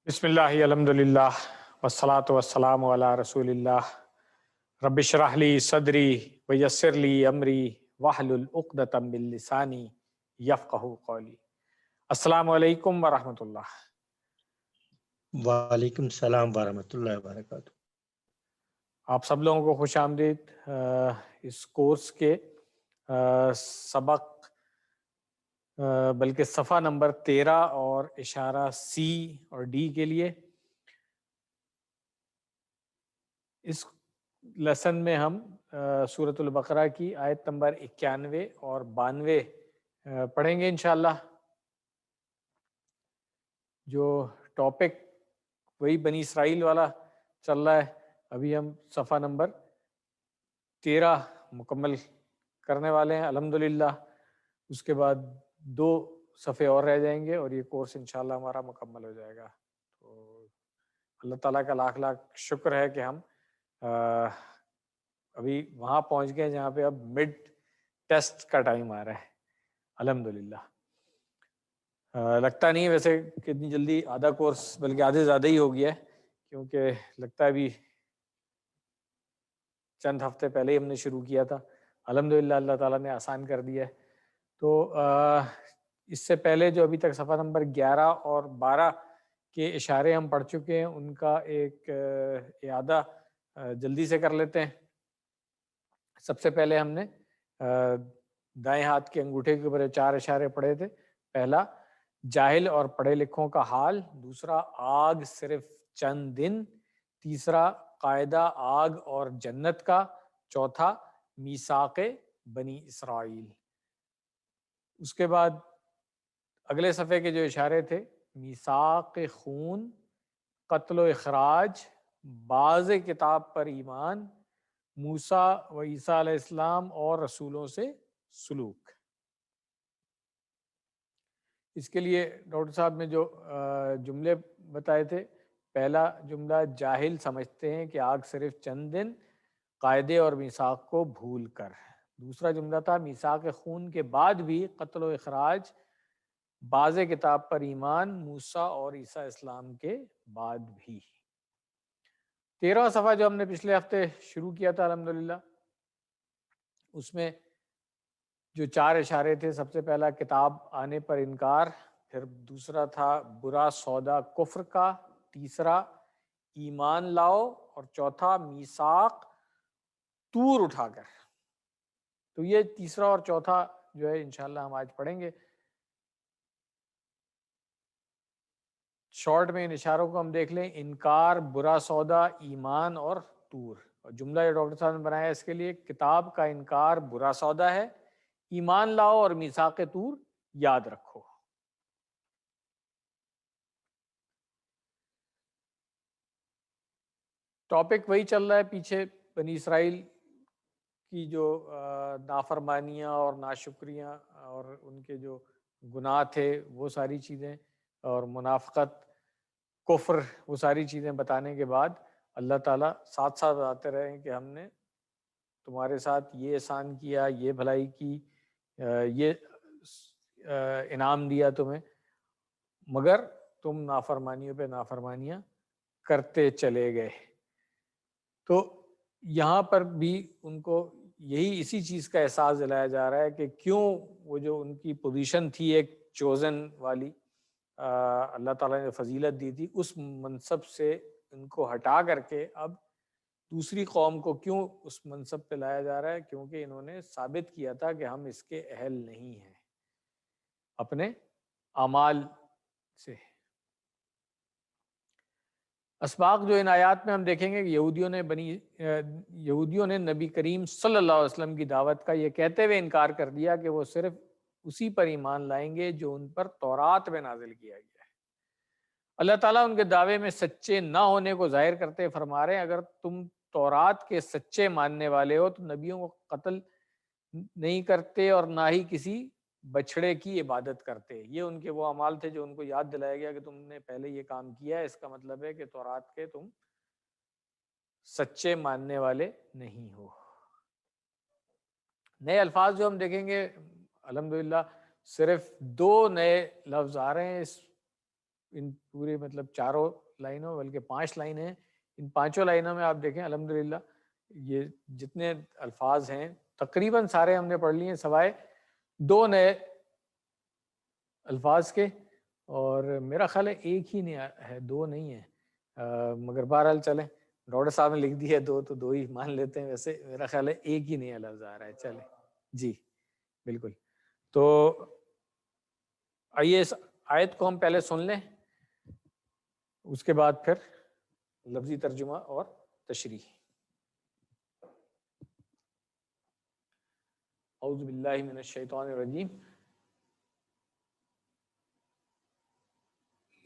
بسم اللہ الحمدللہ والصلاة والسلام علی رسول اللہ رب اشرح لی صدری ویسر لی امری واحلل عقدۃ من لسانی یفقہوا قولی۔ السلام علیکم ورحمۃ اللہ۔ وعلیکم السلام ورحمۃ اللہ وبرکاتہ۔ آپ سب لوگوں کو خوش آمدید اس کورس کے سبق بلکہ صفحہ نمبر 13 اور اشارہ سی اور ڈی کے لیے۔ اس لیسن میں ہم سورۃ البقرہ کی آیت نمبر 91 اور 92 پڑھیں گے انشاءاللہ۔ جو ٹاپک وہی بنی اسرائیل والا چل رہا ہے، ابھی ہم صفحہ نمبر 13 مکمل کرنے والے ہیں الحمدللہ۔ اس کے بعد 2 صفحے اور رہ جائیں گے اور یہ کورس انشاءاللہ ہمارا مکمل ہو جائے گا۔ تو اللہ تعالیٰ کا لاکھ لاکھ شکر ہے کہ ہم ابھی وہاں پہنچ گئے جہاں پہ اب مڈ ٹیسٹ کا ٹائم آ رہا ہے الحمدللہ۔ لگتا نہیں ویسے کہ اتنی جلدی آدھا کورس بلکہ آدھے زیادہ ہی ہو گیا ہے، کیونکہ لگتا ہے ابھی چند ہفتے پہلے ہی ہم نے شروع کیا تھا۔ الحمدللہ اللہ تعالیٰ نے آسان کر دیا ہے۔ تو اس سے پہلے جو ابھی تک صفحہ نمبر 11 اور 12 کے اشارے ہم پڑھ چکے ہیں، ان کا ایک اعادہ جلدی سے کر لیتے ہیں۔ سب سے پہلے ہم نے دائیں ہاتھ کے انگوٹھے کے اوپر 4 اشارے پڑھے تھے۔ پہلا جاہل اور پڑھے لکھوں کا حال، دوسرا آگ صرف چند دن، تیسرا قاعدہ آگ اور جنت کا، چوتھا میثاق بنی اسرائیل۔ اس کے بعد اگلے صفحے کے جو اشارے تھے، میثاق خون، قتل و اخراج، بعض کتاب پر ایمان، موسیٰ و عیسیٰ علیہ السلام اور رسولوں سے سلوک۔ اس کے لیے ڈاکٹر صاحب نے جو جملے بتائے تھے، پہلا جملہ جاہل سمجھتے ہیں کہ آگ صرف چند دن، قاعدے اور میثاق کو بھول کر۔ دوسرا جملہ تھا میثاق خون کے بعد بھی قتل و اخراج، بعض کتاب پر ایمان، موسیٰ اور عیسیٰ اسلام کے بعد بھی۔ 13واں صفحہ جو ہم نے پچھلے ہفتے شروع کیا تھا الحمدللہ، اس میں جو 4 اشارے تھے، سب سے پہلا کتاب آنے پر انکار، پھر دوسرا تھا برا سودا کفر کا، تیسرا ایمان لاؤ، اور چوتھا میثاق طور اٹھا کر۔ تو یہ تیسرا اور چوتھا جو ہے انشاءاللہ ہم آج پڑھیں گے۔ شارٹ میں ان اشاروں کو ہم دیکھ لیں، انکار، برا سودا، ایمان اور طور۔ اور جملہ جو ڈاکٹر صاحب نے بنایا اس کے لیے، کتاب کا انکار برا سودا ہے، ایمان لاؤ اور میثاق طور یاد رکھو۔ ٹاپک وہی چل رہا ہے پیچھے، بنی اسرائیل کی جو نافرمانیاں اور ناشکریاں اور ان کے جو گناہ تھے وہ ساری چیزیں، اور منافقت، کفر، وہ ساری چیزیں بتانے کے بعد اللہ تعالیٰ ساتھ ساتھ بتاتے رہے ہیں کہ ہم نے تمہارے ساتھ یہ احسان کیا، یہ بھلائی کی، یہ انعام دیا تمہیں، مگر تم نافرمانیوں پہ نافرمانیاں کرتے چلے گئے۔ تو یہاں پر بھی ان کو یہی اسی چیز کا احساس دلایا جا رہا ہے کہ کیوں وہ جو ان کی پوزیشن تھی ایک چوزن والی، اللہ تعالیٰ نے فضیلت دی تھی، اس منصب سے ان کو ہٹا کر کے اب دوسری قوم کو کیوں اس منصب پہ لایا جا رہا ہے؟ کیونکہ انہوں نے ثابت کیا تھا کہ ہم اس کے اہل نہیں ہیں اپنے اعمال سے۔ اسباق جو ان آیات میں ہم دیکھیں گے کہ یہودیوں نے نبی کریم صلی اللہ علیہ وسلم کی دعوت کا یہ کہتے ہوئے انکار کر دیا کہ وہ صرف اسی پر ایمان لائیں گے جو ان پر تورات میں نازل کیا گیا ہے۔ اللہ تعالیٰ ان کے دعوے میں سچے نہ ہونے کو ظاہر کرتے فرما رہے ہیں، اگر تم تورات کے سچے ماننے والے ہو تو نبیوں کو قتل نہیں کرتے اور نہ ہی کسی بچڑے کی عبادت کرتے۔ یہ ان کے وہ اعمال تھے جو ان کو یاد دلایا گیا کہ تم نے پہلے یہ کام کیا ہے، اس کا مطلب ہے کہ تورات کے تم سچے ماننے والے نہیں ہو۔ نئے الفاظ جو ہم دیکھیں گے الحمدللہ، صرف 2 نئے لفظ آ رہے ہیں اس ان پورے مطلب 4 لائنوں بلکہ 5 لائنیں ہیں، ان 5 لائنوں میں آپ دیکھیں الحمدللہ یہ جتنے الفاظ ہیں تقریباً سارے ہم نے پڑھ لیے ہیں سوائے 2 نئے الفاظ کے، اور میرا خیال ہے ایک ہی نیا ہے، 2 نہیں ہے، مگر بہرحال چلیں ڈاکٹر صاحب نے لکھ دی ہے 2 تو 2 ہی مان لیتے ہیں، ویسے میرا خیال ہے ایک ہی نیا لفظ آ رہا ہے. چلیں جی بالکل. تو آئیے اس آیت کو ہم پہلے سن لیں، اس کے بعد پھر لفظی ترجمہ اور تشریح. اعوذ باللہ من الشیطان الرجیم.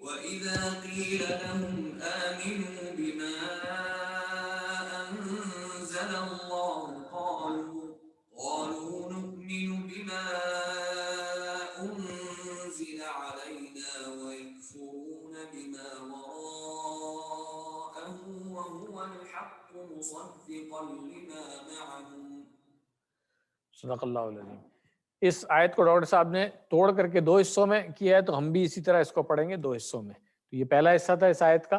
وَإِذَا قِيلَ لَهُمْ آمِنُوا بِمَا أَنزَلَ اللَّهُ قَالُوا نُؤْمِنُ بِمَا أُنزِلَ عَلَيْنَا وَيَكْفُرُونَ بِمَا وَرَاءَهُ وَهُوَ الْحَقُّ مُصَدِّقًا لِمَا مَعَهُمْ. صدق اللہ العظیم. اس آیت کو ڈاکٹر صاحب نے توڑ کر کے 2 حصوں میں کیا ہے، تو ہم بھی اسی طرح اس کو پڑھیں گے 2 حصوں میں. تو یہ پہلا حصہ تھا اس آیت کا،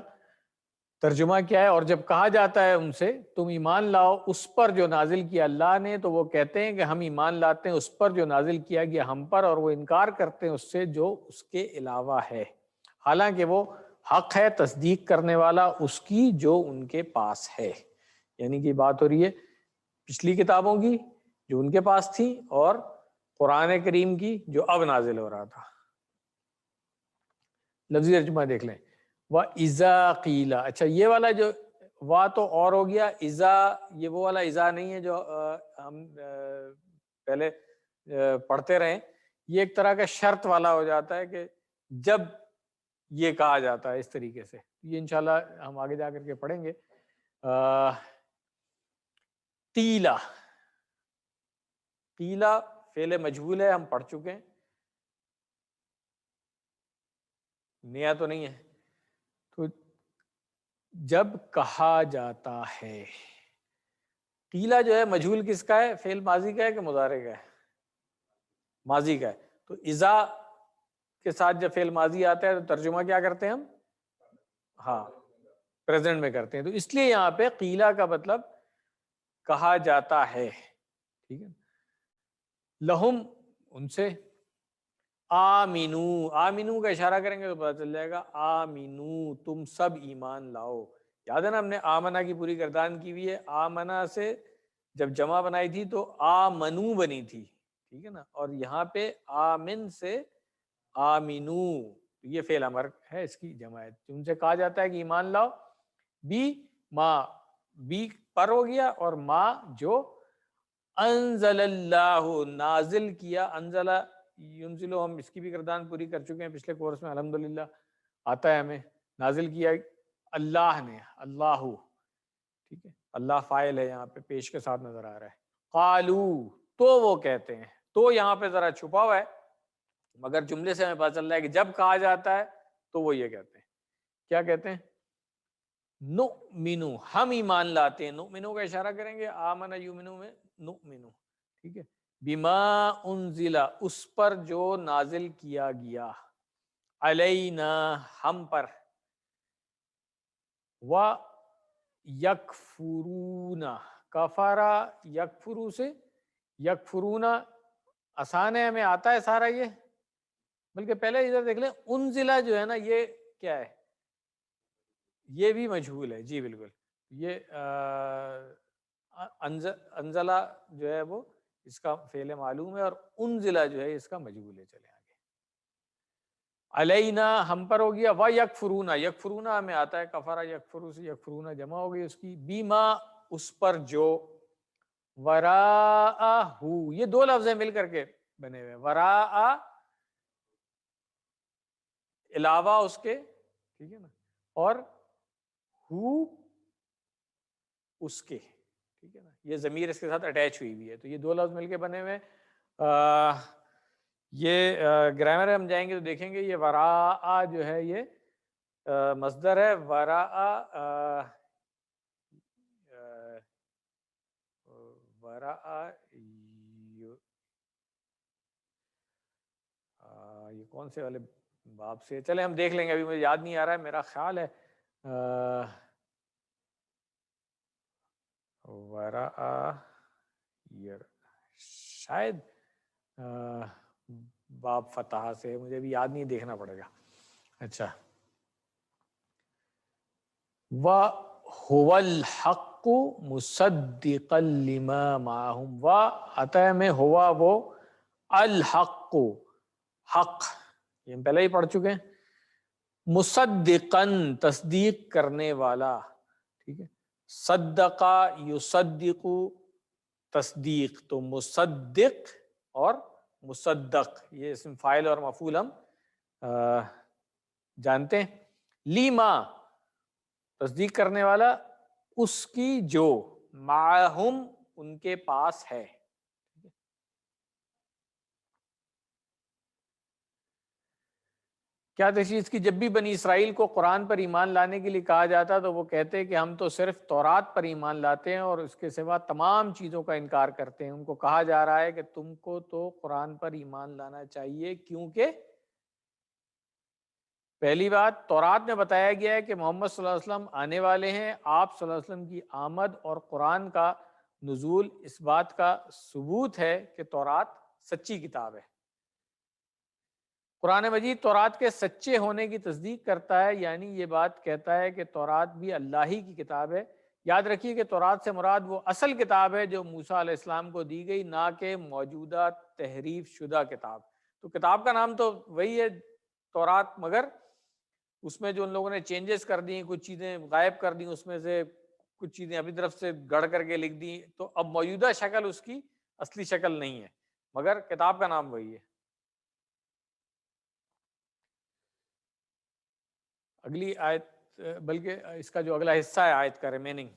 ترجمہ کیا ہے. اور جب کہا جاتا ہے ان سے تم ایمان لاؤ اس پر جو نازل کیا اللہ نے، تو وہ کہتے ہیں کہ ہم ایمان لاتے ہیں اس پر جو نازل کیا گیا ہم پر، اور وہ انکار کرتے ہیں اس سے جو اس کے علاوہ ہے، حالانکہ وہ حق ہے تصدیق کرنے والا اس کی جو ان کے پاس ہے. یعنی کہ بات ہو رہی ہے پچھلی کتابوں کی جو ان کے پاس تھی اور قرآن کریم کی جو اب نازل ہو رہا تھا. لفظی ترجمہ دیکھ لیں. وَإِذَا قِيلَ، اچھا یہ والا جو وا تو اور ہو گیا، اذا یہ وہ والا اذا نہیں ہے جو ہم پہلے پڑھتے رہے. یہ ایک طرح کا شرط والا ہو جاتا ہے کہ جب یہ کہا جاتا ہے اس طریقے سے. یہ انشاءاللہ ہم آگے جا کر کے پڑھیں گے. قیلا، قیلا فعل مجہول ہے، ہم پڑھ چکے ہیں، نیا تو نہیں ہے. تو جب کہا جاتا ہے، قیلا جو ہے مجہول کس کا ہے؟ فعل ماضی کا ہے کہ مضارع کا ہے؟ ماضی کا ہے. تو اذا کے ساتھ جب فعل ماضی آتا ہے تو ترجمہ کیا کرتے ہیں ہم؟ ہاں پریزنٹ میں کرتے ہیں. تو اس لیے یہاں پہ قیلا کا مطلب کہا جاتا ہے. ٹھیک ہے، لہم ان سے، آمینو، آمینو کا اشارہ کریں گے تو پتہ چل جائے گا آمینو تم سب ایمان لاؤ. یاد ہے نا ہم نے آمنہ کی پوری گردان کی ہوئی ہے. آمنہ سے جب جمع بنائی تھی تو آمنو بنی تھی، ٹھیک ہے نا، اور یہاں پہ آمن سے آمینو، یہ فعل امر ہے اس کی جمع ہے. ان سے کہا جاتا ہے کہ ایمان لاؤ بی ما، بی پر ہو گیا، اور ما جو انزل اللہ نازل کیا. انزل ینزلو ہم اس کی بھی گردان پوری کر چکے ہیں پچھلے کورس میں الحمدللہ، آتا ہے ہمیں. نازل کیا اللہ نے، اللہ، ٹھیک ہے، اللہ فاعل ہے یہاں پہ پیش کے ساتھ نظر آ رہا ہے. قالو تو وہ کہتے ہیں، تو یہاں پہ ذرا چھپا ہوا ہے مگر جملے سے ہمیں پتہ چل رہا ہے کہ جب کہا جاتا ہے تو وہ یہ کہتے ہیں. کیا کہتے ہیں؟ نؤمنو ہم ایمان لاتے ہیں. نؤمنو کا اشارہ کریں گے آمن یؤمنو میں نؤمنو، ٹھیک ہے، بما انزل اس پر جو نازل کیا گیا، علینا ہم پر، و یکفرون کفارا یکفرو سے یکفرون آسان ہے، ہمیں آتا ہے سارا یہ، بلکہ پہلے ادھر دیکھ لیں انزلہ جو ہے نا یہ کیا ہے؟ یہ بھی مجہول ہے. جی بالکل، یہ انزلہ جو ہے وہ اس کا فعل معلوم ہے، اور انزلہ جو ہے اس کا مجہول ہے. چلے آگے. علینا ہم پر ہو گیا، و یکفرون، یکفرون ہمیں آتا ہے، کفارہ یکفرو سے یکفرون جمع ہو گئی اس کی، بیما اس پر جو، وراءہ یہ 2 لفظ ہیں مل کر کے بنے ہوئے، وراء علاوہ اس کے، ٹھیک ہے نا، اور ہو اس کے، ٹھیک ہے نا، یہ ضمیر اس کے ساتھ اٹیچ ہوئی ہوئی ہے. تو یہ 2 لفظ مل کے بنے ہوئے. یہ گرامر ہم جائیں گے تو دیکھیں گے یہ وراء جو ہے یہ مصدر ہے. وراء یہ کون سے والے باب سے چلے ہم دیکھ لیں گے، ابھی مجھے یاد نہیں آ رہا ہے، میرا خیال ہے شاید باب فتح سے، مجھے بھی یاد نہیں، دیکھنا پڑے گا. اچھا، وَهُوَ الْحَقُّ مُصَدِّقًا لِمَا مَعَهُمْ، عطا میں ہوا وہ الحق، حق، یہ ہم پہلے ہی پڑھ چکے ہیں. مصدقاً، تصدیق کرنے والا، ٹھیک ہے. صدقہ یصدق، تصدیق، تو مصدق اور مصدق یہ اسم فاعل اور مفعول ہم جانتے ہیں. لیما، تصدیق کرنے والا اس کی جو، معہم، ان کے پاس ہے. کیا تشریح کی؟ جب بھی بنی اسرائیل کو قرآن پر ایمان لانے کے لیے کہا جاتا تو وہ کہتے کہ ہم تو صرف تورات پر ایمان لاتے ہیں اور اس کے سوا تمام چیزوں کا انکار کرتے ہیں. ان کو کہا جا رہا ہے کہ تم کو تو قرآن پر ایمان لانا چاہیے، کیونکہ پہلی بات تورات میں بتایا گیا ہے کہ محمد صلی اللہ علیہ وسلم آنے والے ہیں. آپ صلی اللہ علیہ وسلم کی آمد اور قرآن کا نزول اس بات کا ثبوت ہے کہ تورات سچی کتاب ہے. قرآن مجید تورات کے سچے ہونے کی تصدیق کرتا ہے، یعنی یہ بات کہتا ہے کہ تورات بھی اللہ ہی کی کتاب ہے. یاد رکھیے کہ تورات سے مراد وہ اصل کتاب ہے جو موسیٰ علیہ السلام کو دی گئی، نہ کہ موجودہ تحریف شدہ کتاب. تو کتاب کا نام تو وہی ہے تورات، مگر اس میں جو ان لوگوں نے چینجز کر دی، کچھ چیزیں غائب کر دی، اس میں سے کچھ چیزیں اپنی طرف سے گڑھ کر کے لکھ دی، تو اب موجودہ شکل اس کی اصلی شکل نہیں ہے، مگر کتاب کا نام وہی ہے. اگلی آیت، بلکہ اس کا جو اگلا حصہ ہے آیت کا ریمیننگ،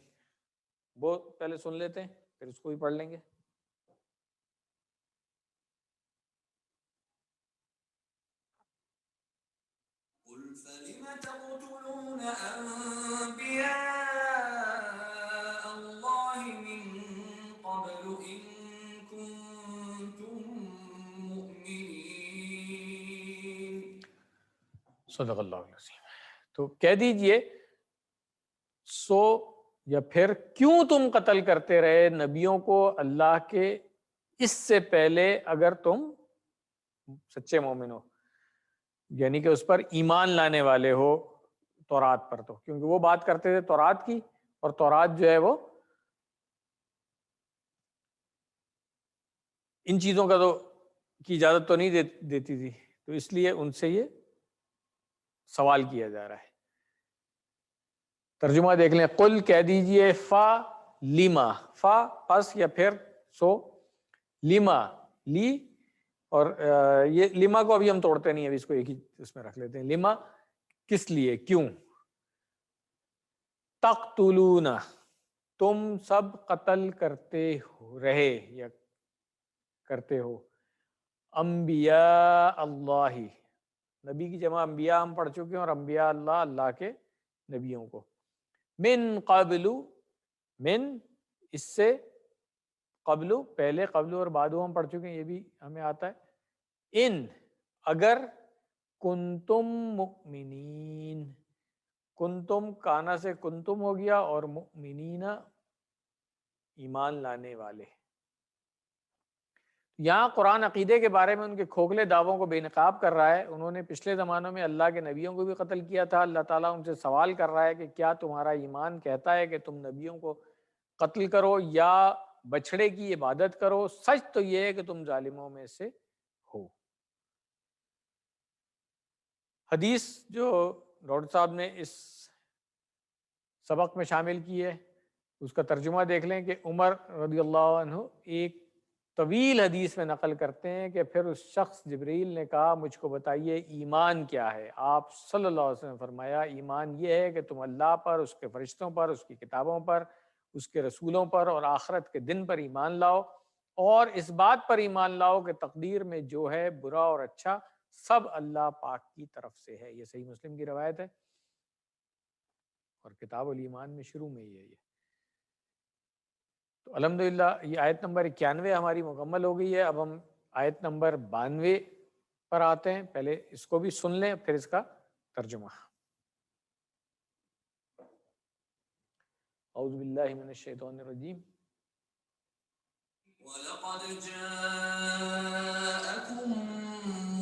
وہ پہلے سن لیتے ہیں، پھر اس کو بھی پڑھ لیں گے. قل فلم تقتلون أنبياء الله من قبل إن كنتم مؤمنين. صدق اللہ العظیم. تو کہہ دیجئے سو یا پھر کیوں تم قتل کرتے رہے نبیوں کو اللہ کے اس سے پہلے، اگر تم سچے مومن ہو، یعنی کہ اس پر ایمان لانے والے ہو تورات پر. تو کیونکہ وہ بات کرتے تھے تورات کی، اور تورات جو ہے وہ ان چیزوں کا تو کی اجازت تو نہیں دیتی تھی، تو اس لیے ان سے یہ سوال کیا جا رہا ہے. ترجمہ دیکھ لیں. قل، کہہ دیجئے، فا لیما، فا پس یا پھر، سو لیما، لی، اور یہ لیما کو ابھی ہم توڑتے نہیں، ابھی اس کو ایک ہی اس میں رکھ لیتے ہیں. لیما، کس لیے، کیوں. تقتلون، تم سب قتل کرتے رہے یا کرتے ہو، انبیاء اللہ، نبی کی جمع انبیاء ہم پڑھ چکے ہیں، اور انبیاء اللہ، اللہ کے نبیوں کو. من قبل، من اس سے، قبل پہلے، قبل اور بعدو ہم پڑھ چکے ہیں، یہ بھی ہمیں آتا ہے. ان، اگر، کنتم مؤمنین، کنتم کانا سے کنتم ہو گیا، اور مؤمنین ایمان لانے والے. یہاں قرآن عقیدے کے بارے میں ان کے کھوکھلے دعووں کو بے نقاب کر رہا ہے. انہوں نے پچھلے زمانوں میں اللہ کے نبیوں کو بھی قتل کیا تھا. اللہ تعالیٰ ان سے سوال کر رہا ہے کہ کیا تمہارا ایمان کہتا ہے کہ تم نبیوں کو قتل کرو یا بچھڑے کی عبادت کرو؟ سچ تو یہ ہے کہ تم ظالموں میں سے ہو. حدیث جو ڈاکٹر صاحب نے اس سبق میں شامل کی ہے اس کا ترجمہ دیکھ لیں کہ عمر رضی اللہ عنہ ایک طویل حدیث میں نقل کرتے ہیں کہ پھر اس شخص جبریل نے کہا مجھ کو بتائیے ایمان کیا ہے؟ آپ صلی اللہ علیہ وسلم نے فرمایا ایمان یہ ہے کہ تم اللہ پر، اس کے فرشتوں پر، اس کی کتابوں پر، اس کے رسولوں پر اور آخرت کے دن پر ایمان لاؤ، اور اس بات پر ایمان لاؤ کہ تقدیر میں جو ہے برا اور اچھا سب اللہ پاک کی طرف سے ہے. یہ صحیح مسلم کی روایت ہے اور کتاب الایمان میں شروع میں ہی ہے یہ. تو الحمدللہ یہ آیت نمبر 91 ہماری مکمل ہو گئی ہے. اب ہم آیت نمبر 92 پر آتے ہیں، پہلے اس کو بھی سن لیں پھر اس کا ترجمہ۔ اعوذ باللہ من الشیطان الرجیم۔ وَلَقَدْ جَاءَكُم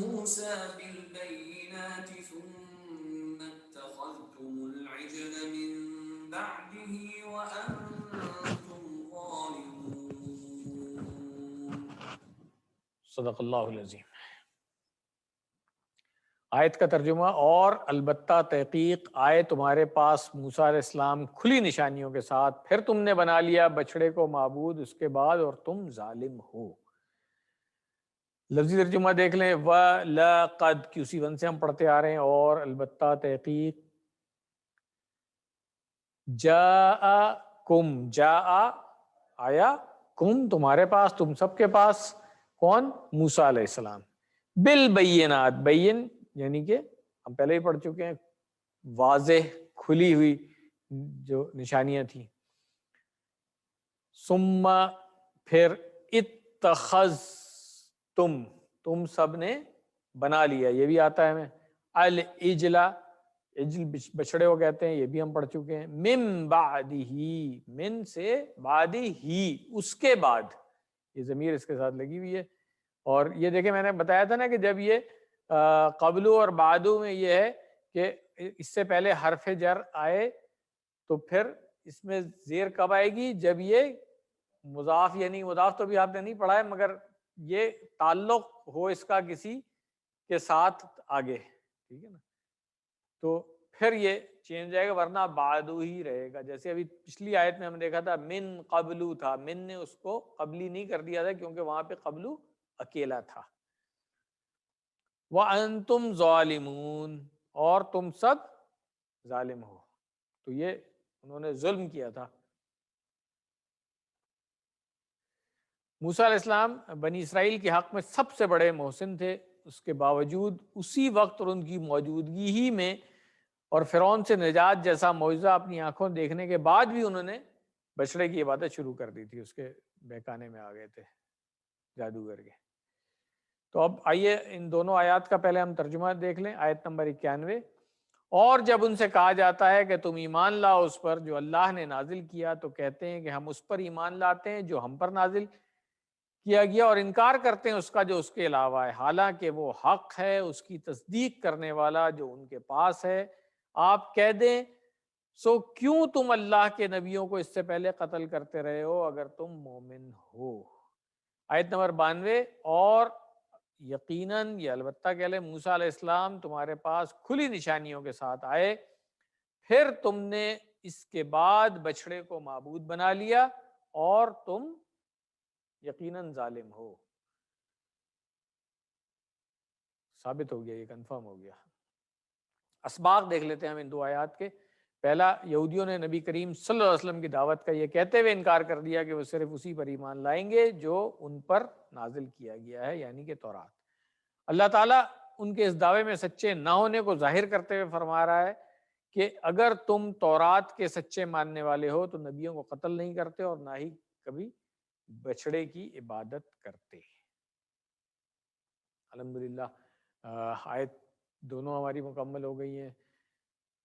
مُوسَىٰ بِالْبَيِّنَاتِ ثُمَّ اتَّخَذْتُمُ الْعِجْلَ مِن بَعْدِهِ وَأَنتُمْ ظَالِمُونَ۔ صدق اللہ العظیم۔ آیت کا ترجمہ: اور البتہ تحقیق آئے تمہارے پاس موسیٰ علیہ السلام کھلی نشانیوں کے ساتھ، پھر تم نے بنا لیا بچڑے کو معبود اس کے بعد، اور تم ظالم ہو۔ لفظی ترجمہ دیکھ لیں، وَلَقَدْ کی اسی ون سے ہم پڑھتے آ رہے ہیں، اور البتہ تحقیق، جاءکم، جاء آیا، کم تمہارے پاس، تم سب کے پاس، کون؟ موسیٰ علیہ السلام، بالبینات، بین یعنی کہ ہم پہلے ہی پڑھ چکے ہیں، واضح کھلی ہوئی جو نشانیاں تھیں۔ ثم پھر اتخذتم، تم سب نے بنا لیا، یہ بھی آتا ہے ہمیں، العجلا، عجل بچڑے کو کہتے ہیں، یہ بھی ہم پڑھ چکے ہیں، من بعدہ، من سے بعدہ، اس کے بعد، یہ ضمیر اس کے ساتھ لگی ہوئی ہے۔ اور یہ دیکھیں میں نے بتایا تھا نا کہ جب یہ قبلو اور بعدو میں یہ ہے کہ اس سے پہلے حرف جر آئے تو پھر اس میں زیر کب آئے گی؟ جب یہ مضاف، یعنی مضاف تو بھی آپ نے نہیں پڑھا ہے مگر یہ تعلق ہو اس کا کسی کے ساتھ آگے، ٹھیک ہے نا، تو پھر یہ چینج جائے گا، ورنہ بعدو ہی رہے گا۔ جیسے ابھی پچھلی آیت میں ہم نے دیکھا تھا من قبلو تھا، من نے اس کو قبلی نہیں کر دیا تھا کیونکہ وہاں پہ قبلو اکیلا تھا۔ وَأَنْتُمْ ظَالِمُونَ، اور تم سب ظالم ہو، تو یہ انہوں نے ظلم کیا تھا۔ موسیٰ علیہ السلام بنی اسرائیل کے حق میں سب سے بڑے محسن تھے، اس کے باوجود اسی وقت اور ان کی موجودگی ہی میں اور فرعون سے نجات جیسا معجزہ اپنی آنکھوں دیکھنے کے بعد بھی انہوں نے بچڑے کی عبادت شروع کر دی تھی، اس کے بہکانے میں آ گئے تھے جادوگر کے۔ تو اب آئیے ان دونوں آیات کا پہلے ہم ترجمہ دیکھ لیں۔ آیت نمبر 91، اور جب ان سے کہا جاتا ہے کہ تم ایمان لاؤ اس پر جو اللہ نے نازل کیا، تو کہتے ہیں کہ ہم اس پر ایمان لاتے ہیں جو ہم پر نازل کیا گیا، اور انکار کرتے ہیں اس کا جو اس کے علاوہ ہے، حالانکہ وہ حق ہے، اس کی تصدیق کرنے والا جو ان کے پاس ہے۔ آپ کہہ دیں سو کیوں تم اللہ کے نبیوں کو اس سے پہلے قتل کرتے رہے ہو اگر تم مومن ہو۔ آیت نمبر 92، اور یقیناً یہ البتہ کہہ لیں موسیٰ علیہ السلام تمہارے پاس کھلی نشانیوں کے ساتھ آئے، پھر تم نے اس کے بعد بچڑے کو معبود بنا لیا، اور تم یقیناً ظالم ہو۔ ثابت ہو گیا، یہ کنفرم ہو گیا۔ اسباق دیکھ لیتے ہیں ہم ان دو آیات کے۔ پہلا، یہودیوں نے نبی کریم صلی اللہ علیہ وسلم کی دعوت کا یہ کہتے ہوئے انکار کر دیا کہ وہ صرف اسی پر ایمان لائیں گے جو ان پر نازل کیا گیا ہے، یعنی کہ تورات۔ اللہ تعالیٰ ان کے اس دعوے میں سچے نہ ہونے کو ظاہر کرتے ہوئے فرما رہا ہے کہ اگر تم تورات کے سچے ماننے والے ہو تو نبیوں کو قتل نہیں کرتے اور نہ ہی کبھی بچڑے کی عبادت کرتے۔ الحمدللہ آیت دونوں ہماری مکمل ہو گئی ہیں۔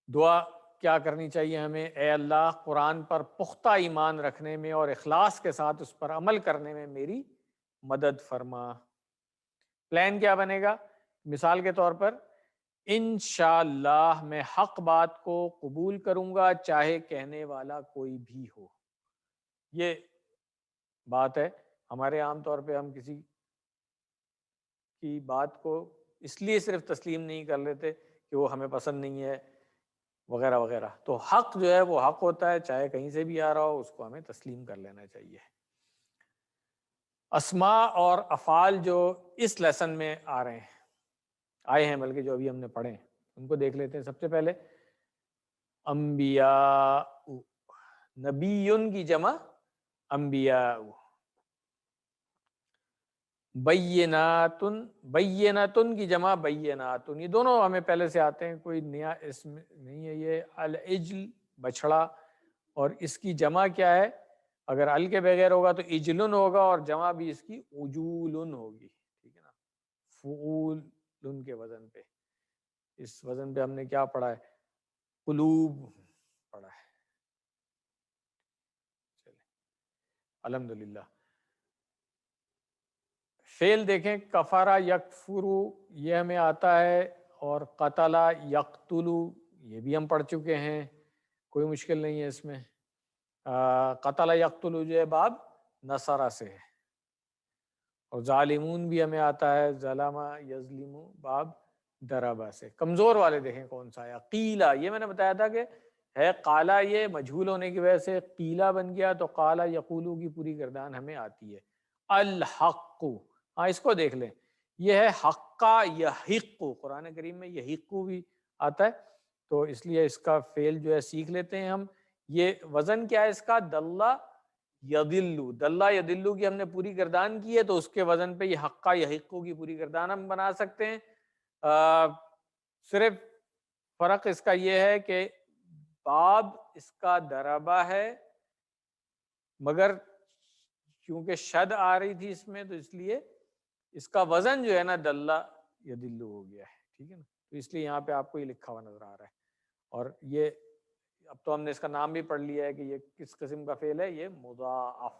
دعا کیا کرنی چاہیے ہمیں؟ اے اللہ، قرآن پر پختہ ایمان رکھنے میں اور اخلاص کے ساتھ اس پر عمل کرنے میں میری مدد فرما۔ پلان کیا بنے گا؟ مثال کے طور پر انشاءاللہ میں حق بات کو قبول کروں گا چاہے کہنے والا کوئی بھی ہو۔ یہ بات ہے، ہمارے عام طور پہ ہم کسی کی بات کو اس لیے صرف تسلیم نہیں کر لیتے کہ وہ ہمیں پسند نہیں ہے وغیرہ وغیرہ۔ تو حق جو ہے وہ حق ہوتا ہے، چاہے کہیں سے بھی آ رہا ہو، اس کو ہمیں تسلیم کر لینا چاہیے۔ اسماء اور افعال جو اس لیسن میں آئے ہیں بلکہ جو ابھی ہم نے پڑھے ہیں ان کو دیکھ لیتے ہیں۔ سب سے پہلے انبیاء، نبیون کی جمع انبیاء، بیناتن، بیناتن کی جمع بیناتن، یہ دونوں ہمیں پہلے سے آتے ہیں، کوئی نیا اسم نہیں ہے یہ۔ العجل بچھڑا، اور اس کی جمع کیا ہے؟ اگر ال کے بغیر ہوگا تو اجلن ہوگا، اور جمع بھی اس کی عجولن ہوگی، ٹھیک ہے نا، فعول لن کے وزن پہ. اس وزن پہ ہم نے کیا پڑھا ہے؟ قلوب پڑھا ہے. چلے الحمدللہ. فعل دیکھیں کفارہ یکفرو یہ ہمیں آتا ہے، اور قتلا یقتلو یہ بھی ہم پڑھ چکے ہیں، کوئی مشکل نہیں ہے اس میں. قتل یقتلو جو ہے باب نصرہ سے ہے، اور ظالمون بھی ہمیں آتا ہے، ظلم یظلم باب دربہ سے. کمزور والے دیکھیں کون سا ہے؟ قیلا، یہ میں نے بتایا تھا کہ ہے قالا، یہ مجہول ہونے کی وجہ سے قیلا بن گیا، تو قالا یقولو کی پوری گردان ہمیں آتی ہے. الحق، ہاں اس کو دیکھ لیں، یہ ہے حقا یحق، قرآن کریم میں یحق بھی آتا ہے، تو اس لیے اس کا فعل جو ہے سیکھ لیتے ہیں ہم. یہ وزن کیا ہے اس کا؟ دلہ یدلو. دلہ یدلو کی ہم نے پوری گردان کی ہے، تو اس کے وزن پہ یہ حقا یحق کی پوری گردان ہم بنا سکتے ہیں. صرف فرق اس کا یہ ہے کہ باب اس کا دربہ ہے، مگر کیونکہ شد آ رہی تھی اس میں، تو اس لیے اس کا وزن جو ہے نا دلہ یدلو ہو گیا ہے. ٹھیک ہے نا، تو اس لیے یہاں پہ آپ کو یہ لکھا ہوا نظر آ رہا ہے. اور یہ اب تو ہم نے اس کا نام بھی پڑھ لیا ہے کہ یہ کس قسم کا فعل ہے. یہ مضاعف،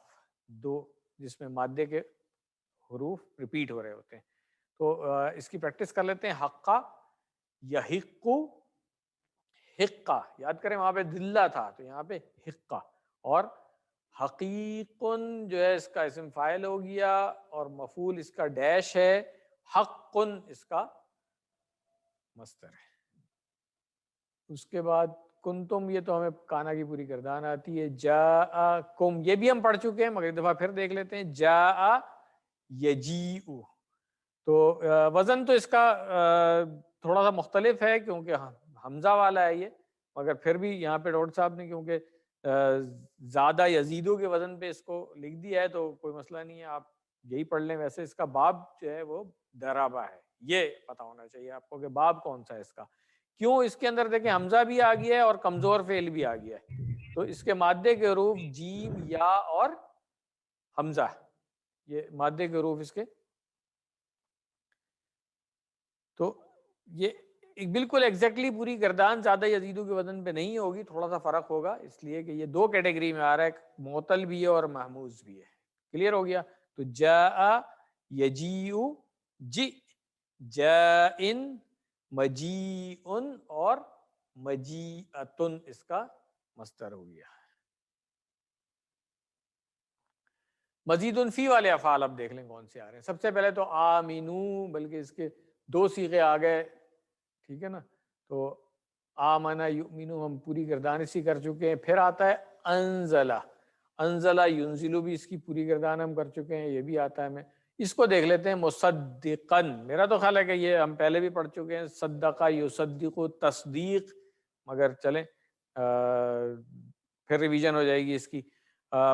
دو جس میں مادے کے حروف ریپیٹ ہو رہے ہوتے ہیں. تو اس کی پریکٹس کر لیتے ہیں. حقا یحق، حقہ یاد کریں وہاں پہ دلہ تھا، تو یہاں پہ حقہ. اور حقیقن جو ہے اس کا اسم فاعل ہو گیا، اور مفعول اس کا ڈیش ہے، حقن اس کا مصدر ہے. اس کے بعد کنتم، یہ تو ہمیں کانا کی پوری گردان آتی ہے. جاءکم یہ بھی ہم پڑھ چکے ہیں، مگر ایک دفعہ پھر دیکھ لیتے ہیں. جاء یجیء، تو وزن تو اس کا تھوڑا سا مختلف ہے، کیونکہ حمزہ والا ہے یہ، مگر پھر بھی یہاں پہ ڈاکٹر صاحب نے کیونکہ زیادہ یزیدوں کے وزن پہ اس کو لکھ دیا ہے، تو کوئی مسئلہ نہیں ہے، آپ یہی پڑھ لیں. ویسے اس کا باب جو ہے وہ درابہ ہے، یہ پتہ ہونا چاہیے آپ کو کہ باب کون سا ہے اس کا. کیوں؟ اس کے اندر دیکھیں حمزہ بھی آ گیا ہے اور کمزور فعل بھی آ گیا ہے، تو اس کے مادے کے حروف جیم، یا اور حمزہ، یہ مادے کے حروف اس کے. تو یہ بالکل ایگزیکٹلی پوری گردان زیادہ یزیدوں کے وزن پہ نہیں ہوگی، تھوڑا سا فرق ہوگا، اس لیے کہ یہ دو کیٹیگری میں آ رہا ہے، معتل بھی ہے اور محموز بھی ہے. کلیئر ہو گیا؟ تو جاء یجیء، جی جائن، مجیء اور مجیءۃ اس کا مصدر ہو گیا. مزید فی والے افعال اب دیکھ لیں کون سے آ رہے ہیں. سب سے پہلے تو آمینو، بلکہ اس کے دو صیغے آ گئے. ٹھیک ہے نا، تو آمنا یؤمنو ہم پوری گردان اسی کر چکے ہیں. پھر آتا ہے انزلہ، انزلہ ینزلو بھی اس کی پوری گردان ہم کر چکے ہیں، یہ بھی آتا ہے ہمیں. اس کو دیکھ لیتے ہیں مصدقن. میرا تو خیال ہے کہ یہ ہم پہلے بھی پڑھ چکے ہیں، صدقہ یصدق تصدیق، مگر چلیں پھر ریویژن ہو جائے گی اس کی.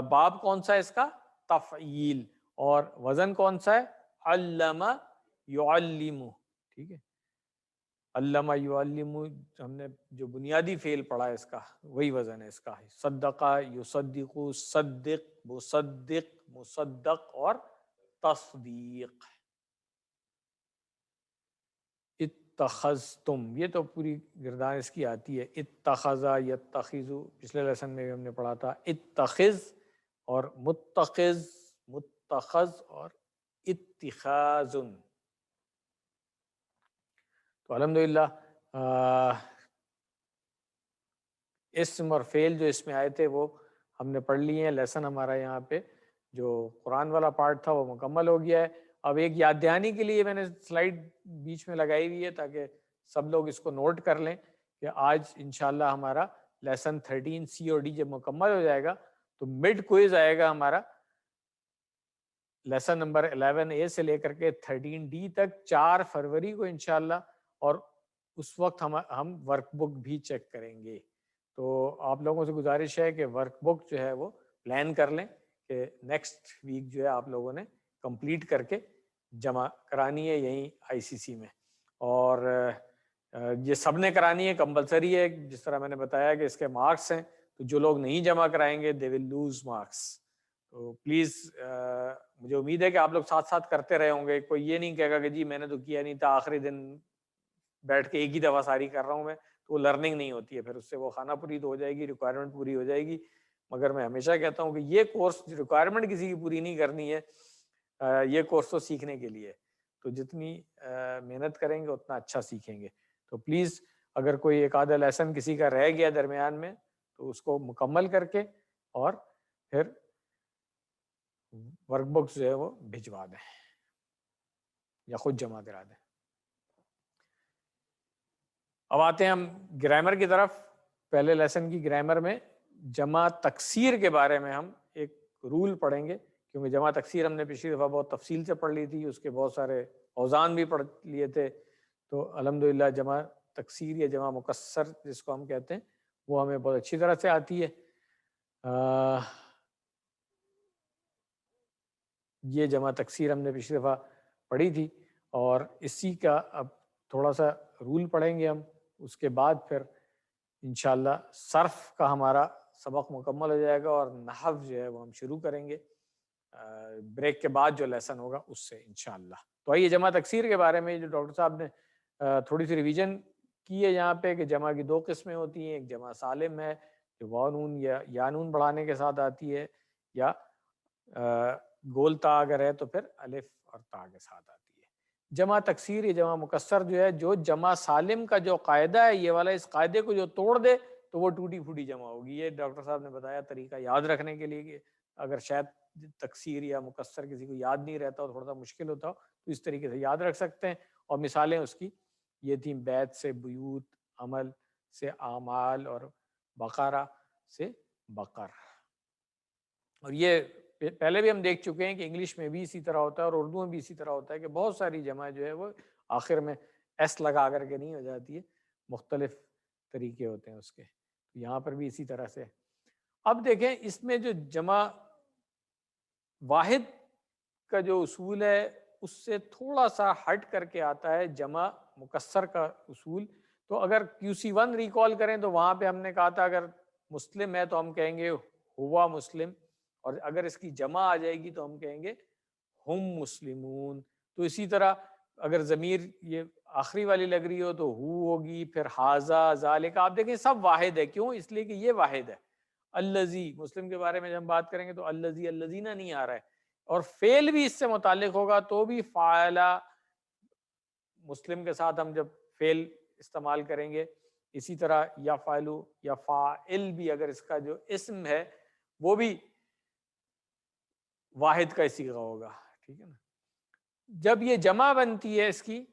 باب کون سا ہے اس کا؟ تفعیل. اور وزن کون سا ہے؟ علم یعلم. ٹھیک ہے، علم یعلم ہم نے جو بنیادی فعل پڑھا ہے اس کا وہی وزن ہے اس کا. صدقہ یصدق، صدق، مصدق، مصدق اور تصدیق. اتخذتم یہ تو پوری گردان اس کی آتی ہے. اتخذ یتخذ پچھلے لیسن میں بھی ہم نے پڑھا تھا. اتخذ اور متخذ، متخذ اور اتخاذ. تو الحمدللہ اسم اور فعل جو اس میں آئے تھے وہ ہم نے پڑھ لیے ہیں. لیسن ہمارا یہاں پہ جو قرآن والا پارٹ تھا وہ مکمل ہو گیا ہے. اب ایک یاد دہانی کے لیے میں نے سلائیڈ بیچ میں لگائی ہوئی ہے تاکہ سب لوگ اس کو نوٹ کر لیں کہ آج انشاءاللہ ہمارا لیسن 13 سی اور ڈی جب مکمل ہو جائے گا تو مڈ کوئز آئے گا ہمارا لیسن نمبر 11 اے سے لے کر کے 13 ڈی تک 4 فروری کو انشاءاللہ. اور اس وقت ہم ورک بک بھی چیک کریں گے. تو آپ لوگوں سے گزارش ہے کہ ورک بک جو ہے وہ پلان کر لیں کہ نیکسٹ ویک جو ہے آپ لوگوں نے کمپلیٹ کر کے جمع کرانی ہے یہیں آئی سی سی میں. اور یہ سب نے کرانی ہے، کمپلسری ہے. جس طرح میں نے بتایا کہ اس کے مارکس ہیں، تو جو لوگ نہیں جمع کرائیں گے دے ول لوز مارکس. تو پلیز مجھے امید ہے کہ آپ لوگ ساتھ ساتھ کرتے رہے ہوں گے. کوئی یہ نہیں کہے گا کہ جی میں نے تو کیا نہیں تھا, آخری دن بیٹھ کے ایک ہی دفعہ ساری کر رہا ہوں میں, تو وہ لرننگ نہیں ہوتی ہے, پھر اس سے وہ خانہ پوری تو ہو جائے گی, ریکوائرمنٹ پوری ہو جائے گی, مگر میں ہمیشہ کہتا ہوں کہ یہ کورس ریکوائرمنٹ کسی کی پوری نہیں کرنی ہے, یہ کورس تو سیکھنے کے لیے, تو جتنی محنت کریں گے اتنا اچھا سیکھیں گے. تو پلیز اگر کوئی ایک آدھا لیسن کسی کا رہ گیا درمیان میں تو اس کو مکمل کر کے اور پھر ورک بکس جو ہے وہ بھجوا دیں یا خود جمع کرا دیں. اب آتے ہیں ہم گرامر کی طرف. پہلے لیسن کی گرامر میں جمع تکسیر کے بارے میں ہم ایک رول پڑھیں گے, کیونکہ جمع تکسیر ہم نے پچھلی دفعہ بہت تفصیل سے پڑھ لی تھی, اس کے بہت سارے اوزان بھی پڑھ لیے تھے. تو الحمدللہ جمع تکسیر یا جمع مکسر جس کو ہم کہتے ہیں وہ ہمیں بہت اچھی طرح سے آتی ہے. یہ جمع تکسیر ہم نے پچھلی دفعہ پڑھی تھی, اور اسی کا اب تھوڑا سا رول پڑھیں گے ہم. اس کے بعد پھر انشاءاللہ صرف کا ہمارا سبق مکمل ہو جائے گا, اور نحو جو ہے وہ ہم شروع کریں گے بریک کے بعد جو لیسن ہوگا اس سے انشاءاللہ. تو آئیے جمع تکسیر کے بارے میں جو ڈاکٹر صاحب نے تھوڑی سی ریویژن کی ہے یہاں پہ, کہ جمع کی دو قسمیں ہوتی ہیں. ایک جمع سالم ہے جو واو نون یا نون بڑھانے کے ساتھ آتی ہے, یا گول تا اگر ہے تو پھر الف اور تا کے ساتھ آتی ہے. جمع تکسیر یا جمع مکسر جو ہے, جو جمع سالم کا جو قاعدہ ہے یہ والا, اس قاعدے کو جو توڑ دے تو وہ ٹوٹی پھوٹی جمع ہوگی. یہ ڈاکٹر صاحب نے بتایا طریقہ یاد رکھنے کے لیے, کہ اگر شاید تکسیر یا مکسر کسی کو یاد نہیں رہتا ہو, تھوڑا سا مشکل ہوتا ہو, تو اس طریقے سے یاد رکھ سکتے ہیں. اور مثالیں اس کی یہ تھیں, بیت سے بیوت, عمل سے اعمال, اور بقرہ سے بقر. اور یہ پہلے بھی ہم دیکھ چکے ہیں کہ انگلش میں بھی اسی طرح ہوتا ہے اور اردو میں بھی اسی طرح ہوتا ہے, کہ بہت ساری جمع جو ہے وہ آخر میں ایس لگا کر کے نہیں ہو جاتی ہے, مختلف طریقے ہوتے ہیں اس کے. یہاں پر بھی اسی طرح سے. اب دیکھیں اس میں جو جمع واحد کا جو اصول ہے اس سے تھوڑا سا ہٹ کر کے آتا ہے جمع مکسر کا اصول. تو اگر QC1 ریکال کریں تو وہاں پہ ہم نے کہا تھا اگر مسلم ہے تو ہم کہیں گے ہوا مسلم, اور اگر اس کی جمع آ جائے گی تو ہم کہیں گے ہم مسلمون. تو اسی طرح اگر ضمیر یہ آخری والی لگ رہی ہو تو ہو ہوگی, پھر ہاذا ذالک. آپ دیکھیں سب واحد ہے, کیوں؟ اس لیے کہ یہ واحد ہے. الذی, مسلم کے بارے میں جب ہم بات کریں گے تو الذی الذین نہیں آ رہا ہے, اور فعل بھی اس سے متعلق ہوگا تو بھی فاعلہ مسلم کے ساتھ ہم جب فعل استعمال کریں گے. اسی طرح یا فعلو یا فاعل بھی اگر اس کا جو اسم ہے وہ بھی واحد کا صیغہ ہوگا, ٹھیک ہے نا. جب یہ جمع بنتی ہے اس کی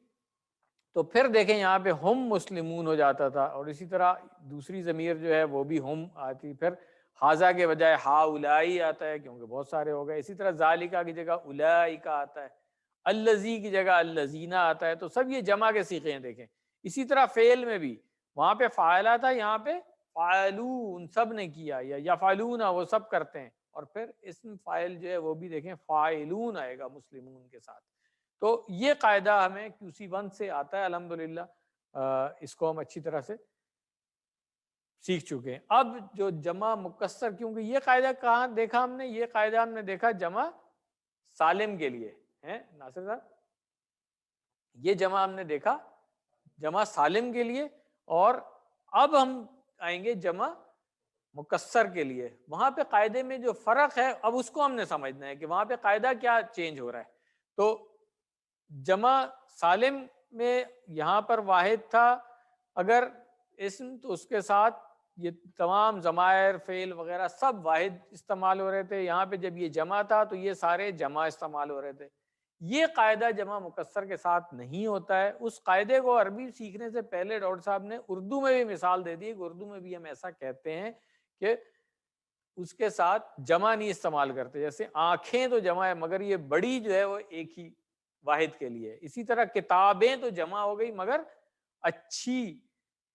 تو پھر دیکھیں یہاں پہ ہم مسلمون ہو جاتا تھا, اور اسی طرح دوسری ضمیر جو ہے وہ بھی ہم آتی, پھر ہاذا کے بجائے ہا اولائی آتا ہے کیونکہ بہت سارے ہو گئے. اسی طرح ذالکا کی جگہ اولائکا آتا ہے, الذی کی جگہ الذین آتا ہے. تو سب یہ جمع کے صیغے ہیں دیکھیں. اسی طرح فعل میں بھی وہاں پہ فاعلہ تھا, یہاں پہ فاعلون سب نے کیا, یا یفعلون وہ سب کرتے ہیں, اور پھر اسم فاعل جو ہے وہ بھی دیکھیں فاعلون آئے گا مسلمون کے ساتھ. تو یہ قاعدہ ہمیں QC1 سے آتا ہے الحمدللہ, اس کو ہم اچھی طرح سے سیکھ چکے ہیں. اب جو جمع مکسر, کیونکہ یہ قاعدہ کہاں دیکھا ہم نے, یہ قاعدہ ہم نے دیکھا جمع سالم کے لیے ہے ناصر صاحب, یہ جمع ہم نے دیکھا جمع سالم کے لیے, اور اب ہم آئیں گے جمع مکسر کے لیے. وہاں پہ قاعدے میں جو فرق ہے اب اس کو ہم نے سمجھنا ہے کہ وہاں پہ قاعدہ کیا چینج ہو رہا ہے. تو جمع سالم میں یہاں پر واحد تھا اگر اسم, تو اس کے ساتھ یہ تمام ضمائر فعل وغیرہ سب واحد استعمال ہو رہے تھے. یہاں پہ جب یہ جمع تھا تو یہ سارے جمع استعمال ہو رہے تھے. یہ قاعدہ جمع مکسر کے ساتھ نہیں ہوتا ہے. اس قاعدے کو عربی سیکھنے سے پہلے ڈاکٹر صاحب نے اردو میں بھی مثال دے دی, کہ اردو میں بھی ہم ایسا کہتے ہیں کہ اس کے ساتھ جمع نہیں استعمال کرتے. جیسے آنکھیں تو جمع ہے مگر یہ بڑی جو ہے وہ ایک ہی واحد کے لیے. اسی طرح کتابیں تو جمع ہو گئی مگر اچھی,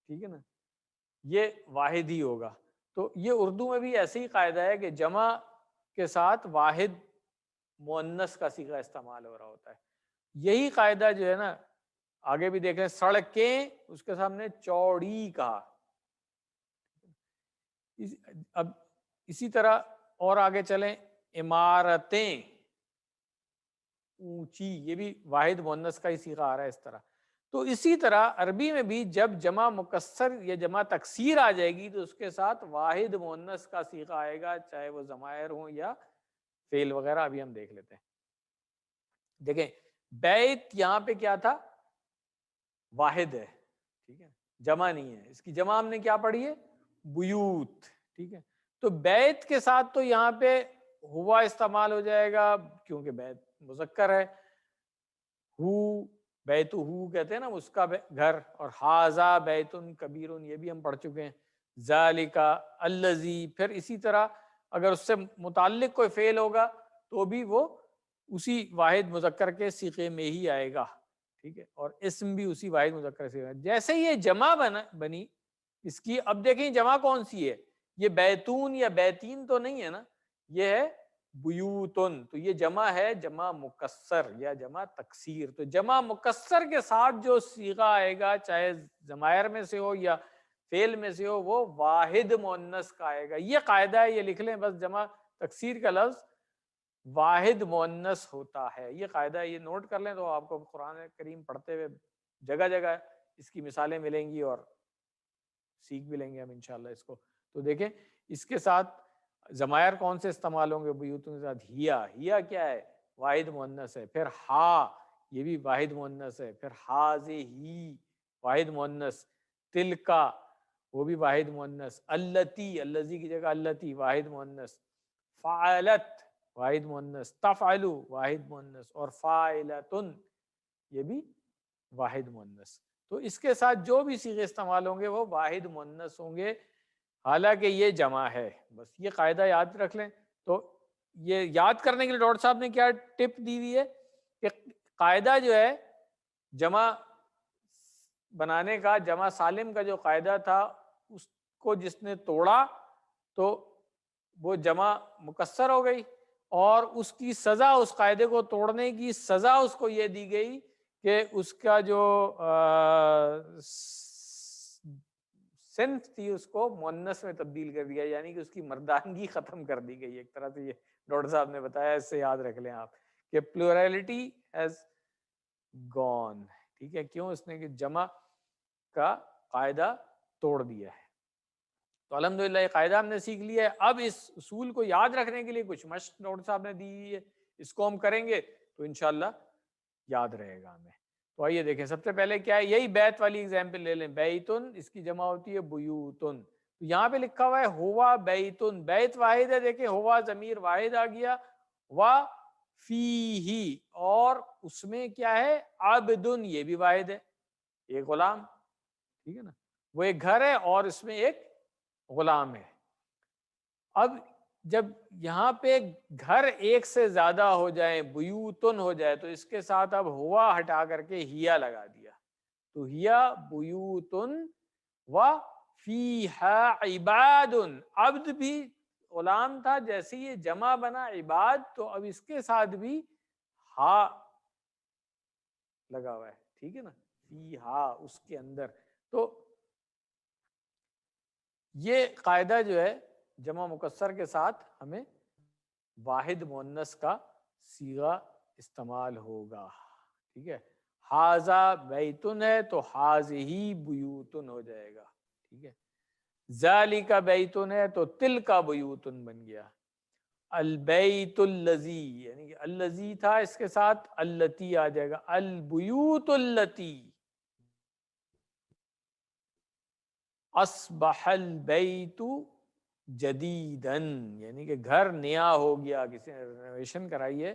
ٹھیک ہے نا, یہ واحد ہی ہوگا. تو یہ اردو میں بھی ایسے ہی قاعدہ ہے کہ جمع کے ساتھ واحد مؤنث کا صیغہ استعمال ہو رہا ہوتا ہے. یہی قاعدہ جو ہے نا آگے بھی دیکھ رہے ہیں, سڑکیں اس کے سامنے چوڑی کہا. اب اسی طرح اور آگے چلیں, عمارتیں اونچی، یہ بھی واحد مؤنث کا ہی صیغہ آ رہا ہے اس طرح. تو اسی طرح عربی میں بھی جب جمع مکسر یا جمع تکسیر آ جائے گی تو اس کے ساتھ واحد مؤنث کا صیغہ آئے گا، چاہے وہ ضمائر ہوں یا فعل وغیرہ. ابھی ہم دیکھ لیتے ہیں. دیکھیں بیت یہاں پہ کیا تھا؟ واحد ہے، ٹھیک ہے، جمع نہیں ہے. اس کی جمع ہم نے کیا پڑھی ہے؟ بیوت. ٹھیک ہے، تو بیت کے ساتھ تو یہاں پہ ہوا استعمال ہو جائے گا کیونکہ بیت مذکر ہے. ہو بیت ہو کہتے ہیں نا اس کا گھر، اور ہاذا بیت کبیر، یہ بھی ہم پڑھ چکے ہیں. ذالکا الذی، پھر اسی طرح اگر اس سے متعلق کوئی فعل ہوگا تو بھی وہ اسی واحد مذکر کے صیغے میں ہی آئے گا. ٹھیک ہے، اور اسم بھی اسی واحد مذکر سے. جیسے یہ جمع بنی اس کی، اب دیکھیں جمع کون سی ہے؟ یہ بیتون یا بیتین تو نہیں ہے نا، یہ ہے بیوتن. تو یہ جمع ہے، جمع مکسر یا جمع تکسیر. تو جمع مکسر کے ساتھ جو صیغہ آئے گا، چاہے ضمائر میں سے ہو یا فعل میں سے ہو، وہ واحد مؤنث کا آئے گا. یہ قاعدہ ہے، یہ لکھ لیں بس. جمع تکسیر کا لفظ واحد مؤنث ہوتا ہے، یہ قاعدہ ہے، یہ نوٹ کر لیں تو آپ کو قرآن کریم پڑھتے ہوئے جگہ جگہ اس کی مثالیں ملیں گی اور سیکھ بھی لیں گے ہم انشاءاللہ اس کو. تو دیکھیں اس کے ساتھ ضمائر کون سے استعمال ہوں گے؟ بیوتوں کے ساتھ ہیا. ہیا کیا ہے؟ واحد مؤنث ہے. پھر ہا، یہ بھی واحد مؤنث ہے. پھر ہی واحد مؤنث. تلکا، وہ بھی واحد مؤنث. اللتی، الذی کی جگہ اللتی، واحد مؤنث. فعلت، واحد مؤنث. تفعلو، واحد مؤنث. اور فاعلتن، یہ بھی واحد مؤنث. تو اس کے ساتھ جو بھی صیغے استعمال ہوں گے وہ واحد مؤنث ہوں گے، حالانکہ یہ جمع ہے. بس یہ قاعدہ یاد رکھ لیں. تو یہ یاد کرنے کے لیے ڈاکٹر صاحب نے کیا ٹپ دی ہوئی ہے کہ قاعدہ جو ہے جمع بنانے کا، جمع سالم کا جو قاعدہ تھا، اس کو جس نے توڑا تو وہ جمع مکسر ہو گئی، اور اس کی سزا، اس قاعدے کو توڑنے کی سزا اس کو یہ دی گئی کہ اس کا جو صنف تھی اس کو مؤنث میں تبدیل کر دیا، یعنی کہ اس کی مردانگی ختم کر دی گئی ایک طرح سے. یہ ڈاکٹر صاحب نے بتایا، اس سے یاد رکھ لیں آپ کہ پلورلٹی ہیز گون. ٹھیک ہے، کیوں؟ اس نے کہ جمع کا قاعدہ توڑ دیا ہے. تو الحمدللہ یہ قاعدہ ہم نے سیکھ لیا ہے. اب اس اصول کو یاد رکھنے کے لیے کچھ مشق ڈاکٹر صاحب نے دی ہے، اس کو ہم کریں گے تو انشاءاللہ یاد رہے گا ہمیں. تو آئیے دیکھیں، سب سے پہلے کیا ہے؟ یہی بیت والی ایگزامپل لے لیں. بیتن، اس کی جمع ہوتی ہے بیوتن. تو یہاں پہ لکھا ہوا ہے ہوا بیتن، بیت واحد ہے. دیکھیں ہوا ضمیر واحد آ گیا. وا فیہی، اور اس میں کیا ہے؟ عبدن، یہ بھی واحد ہے، ایک غلام. ٹھیک ہے نا، وہ ایک گھر ہے اور اس میں ایک غلام ہے. اب جب یہاں پہ گھر ایک سے زیادہ ہو جائیں، بیوتن ہو جائے، تو اس کے ساتھ اب ہوا ہٹا کر کے ہیا لگا دیا. تو ہیا بیوتن و فیہا عباد. عبد بھی غلام تھا، جیسے یہ جمع بنا عباد تو اب اس کے ساتھ بھی ہا لگا ہوا ہے. ٹھیک ہے نا، فیہا، اس کے اندر. تو یہ قاعدہ جو ہے جمع مکسر کے ساتھ ہمیں واحد مؤنث کا صیغہ استعمال ہوگا. ٹھیک ہے، ہاذا بیتن ہے تو ہاذہی بیوتن ہو جائے گا. ٹھیک ہے، ذالک بیتن ہے تو تلکا بیوتن بن گیا. البیت الذی، یعنی کہ الذی تھا، اس کے ساتھ اللتی آ جائے گا. البیوت اللتی اصبح البیت جدیدن، یعنی کہ گھر نیا ہو گیا. کسی نے رینوویشن کرائی ہے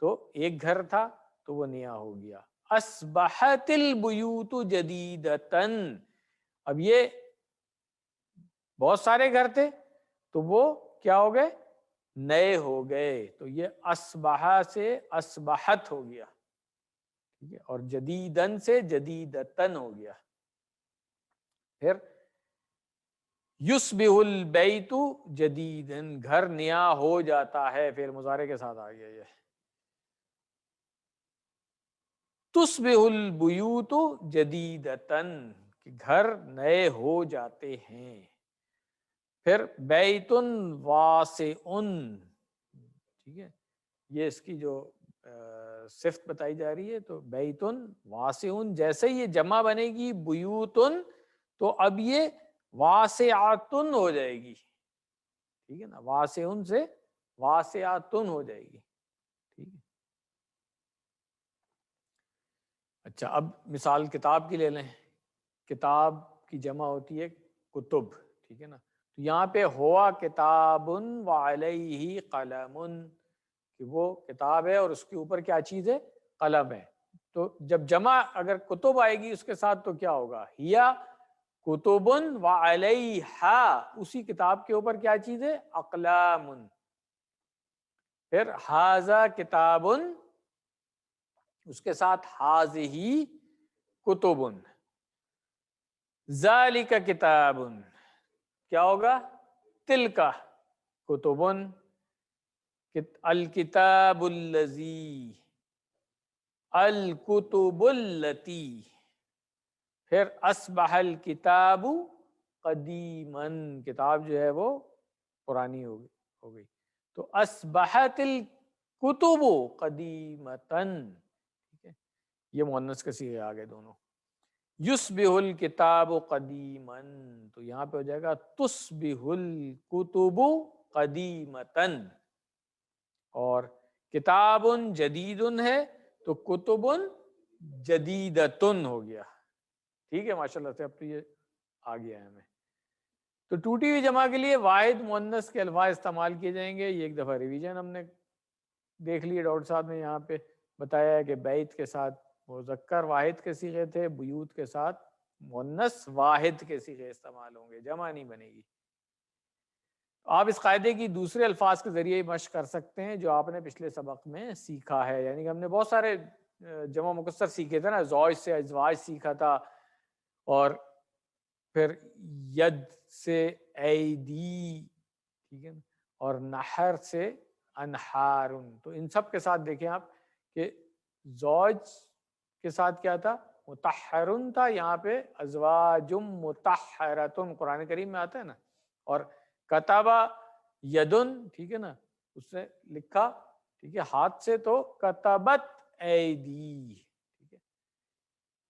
تو ایک گھر تھا تو وہ نیا ہو گیا. اصبحت البیوت جدیدتن، اب یہ بہت سارے گھر تھے تو وہ کیا ہو گئے؟ نئے ہو گئے. تو یہ اصبح سے اصبحت ہو گیا. ٹھیک ہے، اور جدیدن سے جدیدتن ہو گیا. پھر یصبح البیت جدیدن، گھر نیا ہو جاتا ہے، پھر مضارع کے ساتھ آ گیا. یہ تصبح البیوت جدیدتن، کہ گھر نئے ہو جاتے ہیں. پھر بیتن واسعن، ٹھیک ہے، یہ اس کی جو صفت بتائی جا رہی ہے. تو بیتن واسعن، جیسے یہ جمع بنے گی بیوتن تو اب یہ واسعاتن ہو جائے گی. ٹھیک ہے نا، واسعن سے واسعاتن ہو جائے گی. ٹھیک ہے. اچھا، اب مثال کتاب کی لے لیں. کتاب کی جمع ہوتی ہے کتب. ٹھیک ہے نا، تو یہاں پہ ہوا کتاب وعلیہ قلم، کہ وہ کتاب ہے اور اس کے اوپر کیا چیز ہے؟ قلم ہے. تو جب جمع اگر کتب آئے گی اس کے ساتھ تو کیا ہوگا؟ ہیا کتب وعلیہا، اسی کتاب کے اوپر کیا چیز ہے؟ اقلام. پھر ھذا کتاب، اس کے ساتھ ھذہ کتب. ذالک کتاب، کیا ہوگا؟ تلک کتب. الکتاب الذی، الکتب التی. پھر اصبح الکتاب قدیما، کتاب جو ہے وہ پرانی ہو گئی. تو اصبحت الکتب قدیمتن. ٹھیک ہے، یہ مؤنث کا صیغے آگے دونوں. یصبح الکتاب قدیما، تو یہاں پہ ہو جائے گا تصبح الکتب قدیمتن. اور کتاب جدید ہے تو کتب جدیدتن ہو گیا. ٹھیک ہے، ماشاء اللہ سے اب تو یہ آ گیا ہے ہمیں. تو ٹوٹی ہوئی جمع کے لیے واحد مؤنث کے الفاظ استعمال کیے جائیں گے. یہ ایک دفعہ ریویژن ہم نے دیکھ لی. ڈاکٹر صاحب نے یہاں پہ بتایا ہے کہ بیت کے ساتھ مذکر واحد کے صیغے تھے، بیوت کے ساتھ مؤنث واحد کے صیغے استعمال ہوں گے، جمع نہیں بنے گی. آپ اس قاعدے کی دوسرے الفاظ کے ذریعے مشق کر سکتے ہیں جو آپ نے پچھلے سبق میں سیکھا ہے. یعنی کہ ہم نے بہت سارے جمع مکسر سیکھے تھے نا. زوج سے ازواج سیکھا تھا، اور پھر ید سے ایدی، ٹھیک ہے نا، اور نحر سے انہارن. تو ان سب کے ساتھ دیکھیں آپ کہ زوج کے ساتھ کیا تھا؟ مطہرن تھا. یہاں پہ ازواج مطہرتن قرآن کریم میں آتا ہے نا. اور کتابہ یدن، ٹھیک ہے نا، اس نے لکھا، ٹھیک ہے، ہاتھ سے، تو کتبت ایدی. ٹھیک ہے،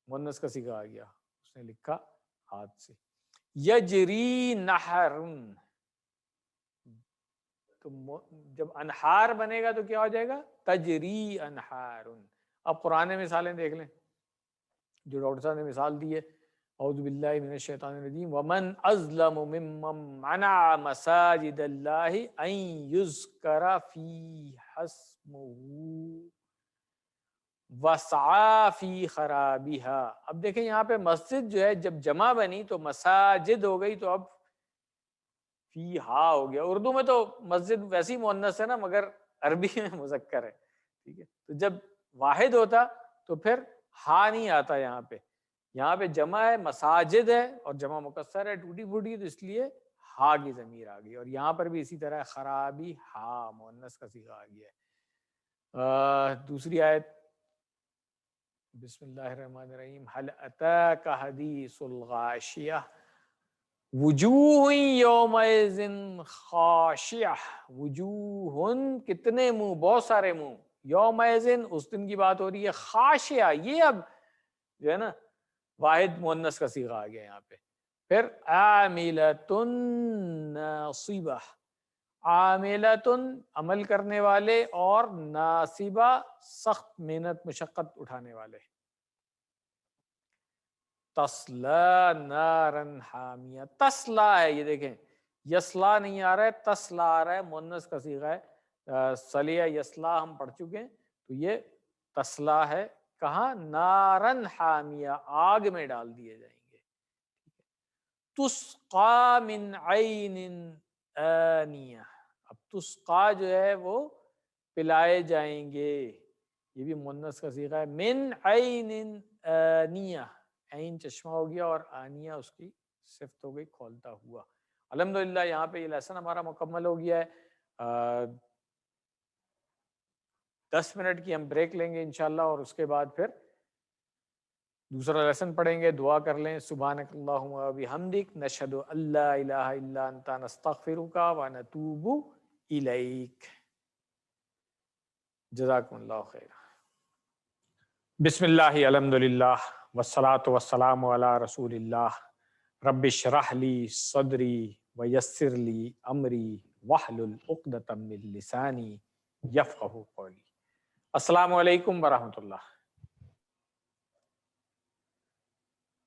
مؤنث کا صیغہ آ گیا، اس نے لکھا ہاتھ سے. یجری نہرن، تو جب انہار بنے گا تو کیا ہو جائے گا؟ تجری انہارن. اب قرآن مثالیں دیکھ لیں جو ڈاکٹر صاحب نے مثال دی ہے. اعوذ باللہ من الشیطان الرجیم ومن اظلم ممن منع مساجد اللہ ان یذکر فیہا اسمہ وسعی فی خرابہا. اب دیکھیں یہاں پہ مسجد جو ہے جب جمع بنی تو مساجد ہو گئی، تو اب فی ہا ہو گیا. اردو میں تو مسجد ویسی مؤنث ہے نا، مگر عربی میں مذکر ہے. ٹھیک ہے، تو جب واحد ہوتا تو پھر ہا نہیں آتا. یہاں پہ جمع ہے، مساجد ہے، اور جمع مکسر ہے، ٹوٹی پھوٹی، تو اس لیے ہا کی ضمیر آ گئی. اور یہاں پر بھی اسی طرح خرابی ہا مؤنث کا صیغہ آ گیا ہے. دوسری آیت، بسم اللہ الرحمن الرحیم. هل اتاک حدیث الغاشیہ وجوہ یومئذ خاشعہ. وجوہ، کتنے منہ؟ بہت سارے منہ. یومئذ، اس دن کی بات ہو رہی ہے. خاشعہ، یہ اب جو ہے نا واحد مؤنث کا صیغہ آ گیا یہاں پہ. پھر عاملۃ ناصبہ. عاملۃ عمل کرنے والے، اور ناصبہ سخت محنت مشقت اٹھانے والے. تسلا نارن حامیہ. تسلا ہے، یہ دیکھیں یسلا نہیں آ رہا ہے، تسلا آ رہا ہے، مؤنث کا صیغہ ہے. سلیہ یسلا ہم پڑھ چکے ہیں، تو یہ تسلا ہے. کہاں؟ نارن حامیہ، آگ میں ڈال دیے جائیں گے. تسقا من عین آنیہ. اب تسقا جو ہے وہ پلائے جائیں گے، یہ بھی مؤنث کا صیغہ ہے. من عین آنیہ، عین چشمہ ہو گیا، اور آنیہ اس کی صفت ہو گئی کھولتا ہوا. الحمدللہ یہاں پہ یہ لیسن ہمارا مکمل ہو گیا ہے. 10 منٹ کی ہم بریک لیں گے انشاءاللہ، اور اس کے بعد پھر دوسرا لیسن پڑھیں گے. دعا کر لیں. سبحانک اللہم و بحمدک، نشہد ان لا الہ الا انت، نستغفرک و نتوب الیک. جزاکم اللہ خیر. بسم اللہ الحمدللہ والصلاة والسلام علی رسول اللہ. رب اشرح لی صدری ویسر لی امری واحلل عقدۃ من لسانی یفقہوا قولی. السلام علیکم ورحمۃ اللہ.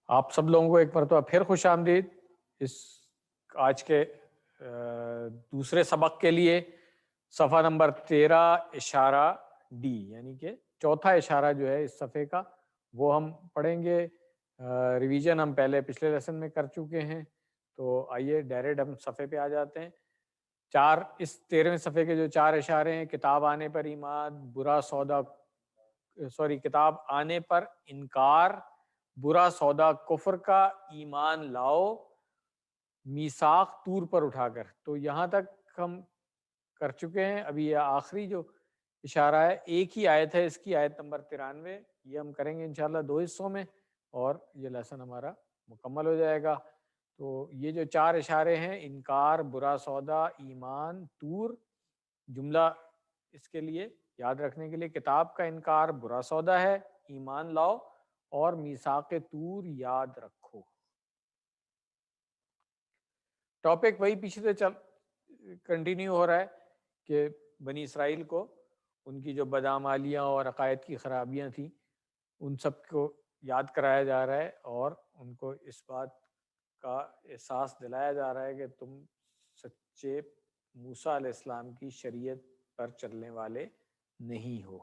آپ سب لوگوں کو ایک مرتبہ پھر خوش آمدید اس آج کے دوسرے سبق کے لیے. صفحہ نمبر 13 اشارہ ڈی، یعنی کہ چوتھا اشارہ جو ہے اس صفحے کا وہ ہم پڑھیں گے. ریویژن ہم پہلے پچھلے لیسن میں کر چکے ہیں، تو آئیے ڈائریکٹ ہم صفحے پہ آ جاتے ہیں. اس 13ویں صفحے کے جو 4 اشارے ہیں: کتاب آنے پر ایمان، کتاب آنے پر انکار، برا سودا کفر کا، ایمان لاؤ، میثاق طور پر اٹھا کر. تو یہاں تک ہم کر چکے ہیں. ابھی یہ آخری جو اشارہ ہے ایک ہی آیت ہے اس کی، آیت نمبر 93. یہ ہم کریں گے انشاءاللہ 2 حصوں میں اور یہ لیسن ہمارا مکمل ہو جائے گا. تو یہ جو 4 اشارے ہیں: انکار، برا سودا، ایمان، طور. جملہ اس کے لیے یاد رکھنے کے لیے: کتاب کا انکار برا سودا ہے، ایمان لاؤ اور میثاق طور یاد رکھو. ٹاپک وہی پیچھے سے کنٹینیو ہو رہا ہے کہ بنی اسرائیل کو ان کی جو بدعمالیاں اور عقائد کی خرابیاں تھیں ان سب کو یاد کرایا جا رہا ہے اور ان کو اس بات کا احساس دلایا جا رہا ہے کہ تم سچے موسیٰ علیہ السلام کی شریعت پر چلنے والے نہیں ہو.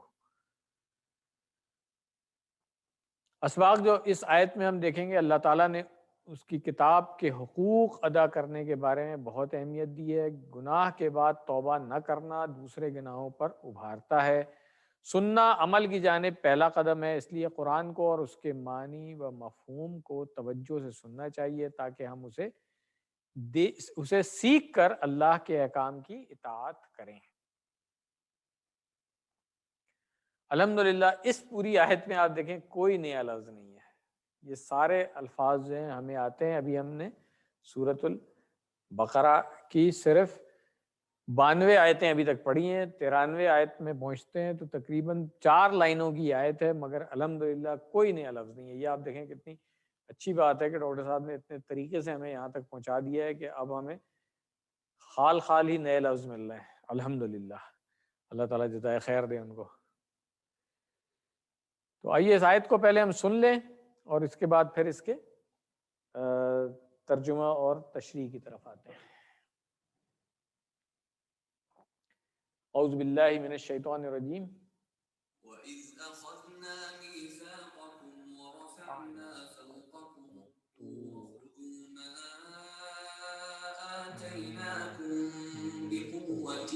اسباق جو اس آیت میں ہم دیکھیں گے، اللہ تعالیٰ نے اس کی کتاب کے حقوق ادا کرنے کے بارے میں بہت اہمیت دی ہے. گناہ کے بعد توبہ نہ کرنا دوسرے گناہوں پر ابھارتا ہے. سننا عمل کی جانب پہلا قدم ہے، اس لیے قرآن کو اور اس کے معنی و مفہوم کو توجہ سے سننا چاہیے تاکہ ہم اسے سیکھ کر اللہ کے احکام کی اطاعت کریں. الحمدللہ اس پوری آیت میں آپ دیکھیں کوئی نیا لفظ نہیں ہے. یہ سارے الفاظ جو ہیں ہمیں آتے ہیں. ابھی ہم نے سورۃ البقرہ کی صرف 92 آیتیں ابھی تک پڑھی ہیں. 93 آیت میں پہنچتے ہیں تو تقریباً 4 لائنوں کی آیت ہے، مگر الحمدللہ کوئی نیا لفظ نہیں ہے. یہ آپ دیکھیں کتنی اچھی بات ہے کہ ڈاکٹر صاحب نے اتنے طریقے سے ہمیں یہاں تک پہنچا دیا ہے کہ اب ہمیں خال ہی نئے لفظ مل رہے ہیں. الحمدللہ، اللہ تعالیٰ جزائے خیر دے ان کو. تو آئیے اس آیت کو پہلے ہم سن لیں اور اس کے بعد پھر اس کے ترجمہ اور تشریح کی طرف آتے ہیں. اعوذ باللہ من الشیطان الرجیم. وَإِذْ أَخَذْنَا مِيثَاقَكُمْ وَرَفَعْنَا فَوْقَكُمُ الطُّورَ خُذُوا مَا آتَيْنَاكُمْ بِقُوَّةٍ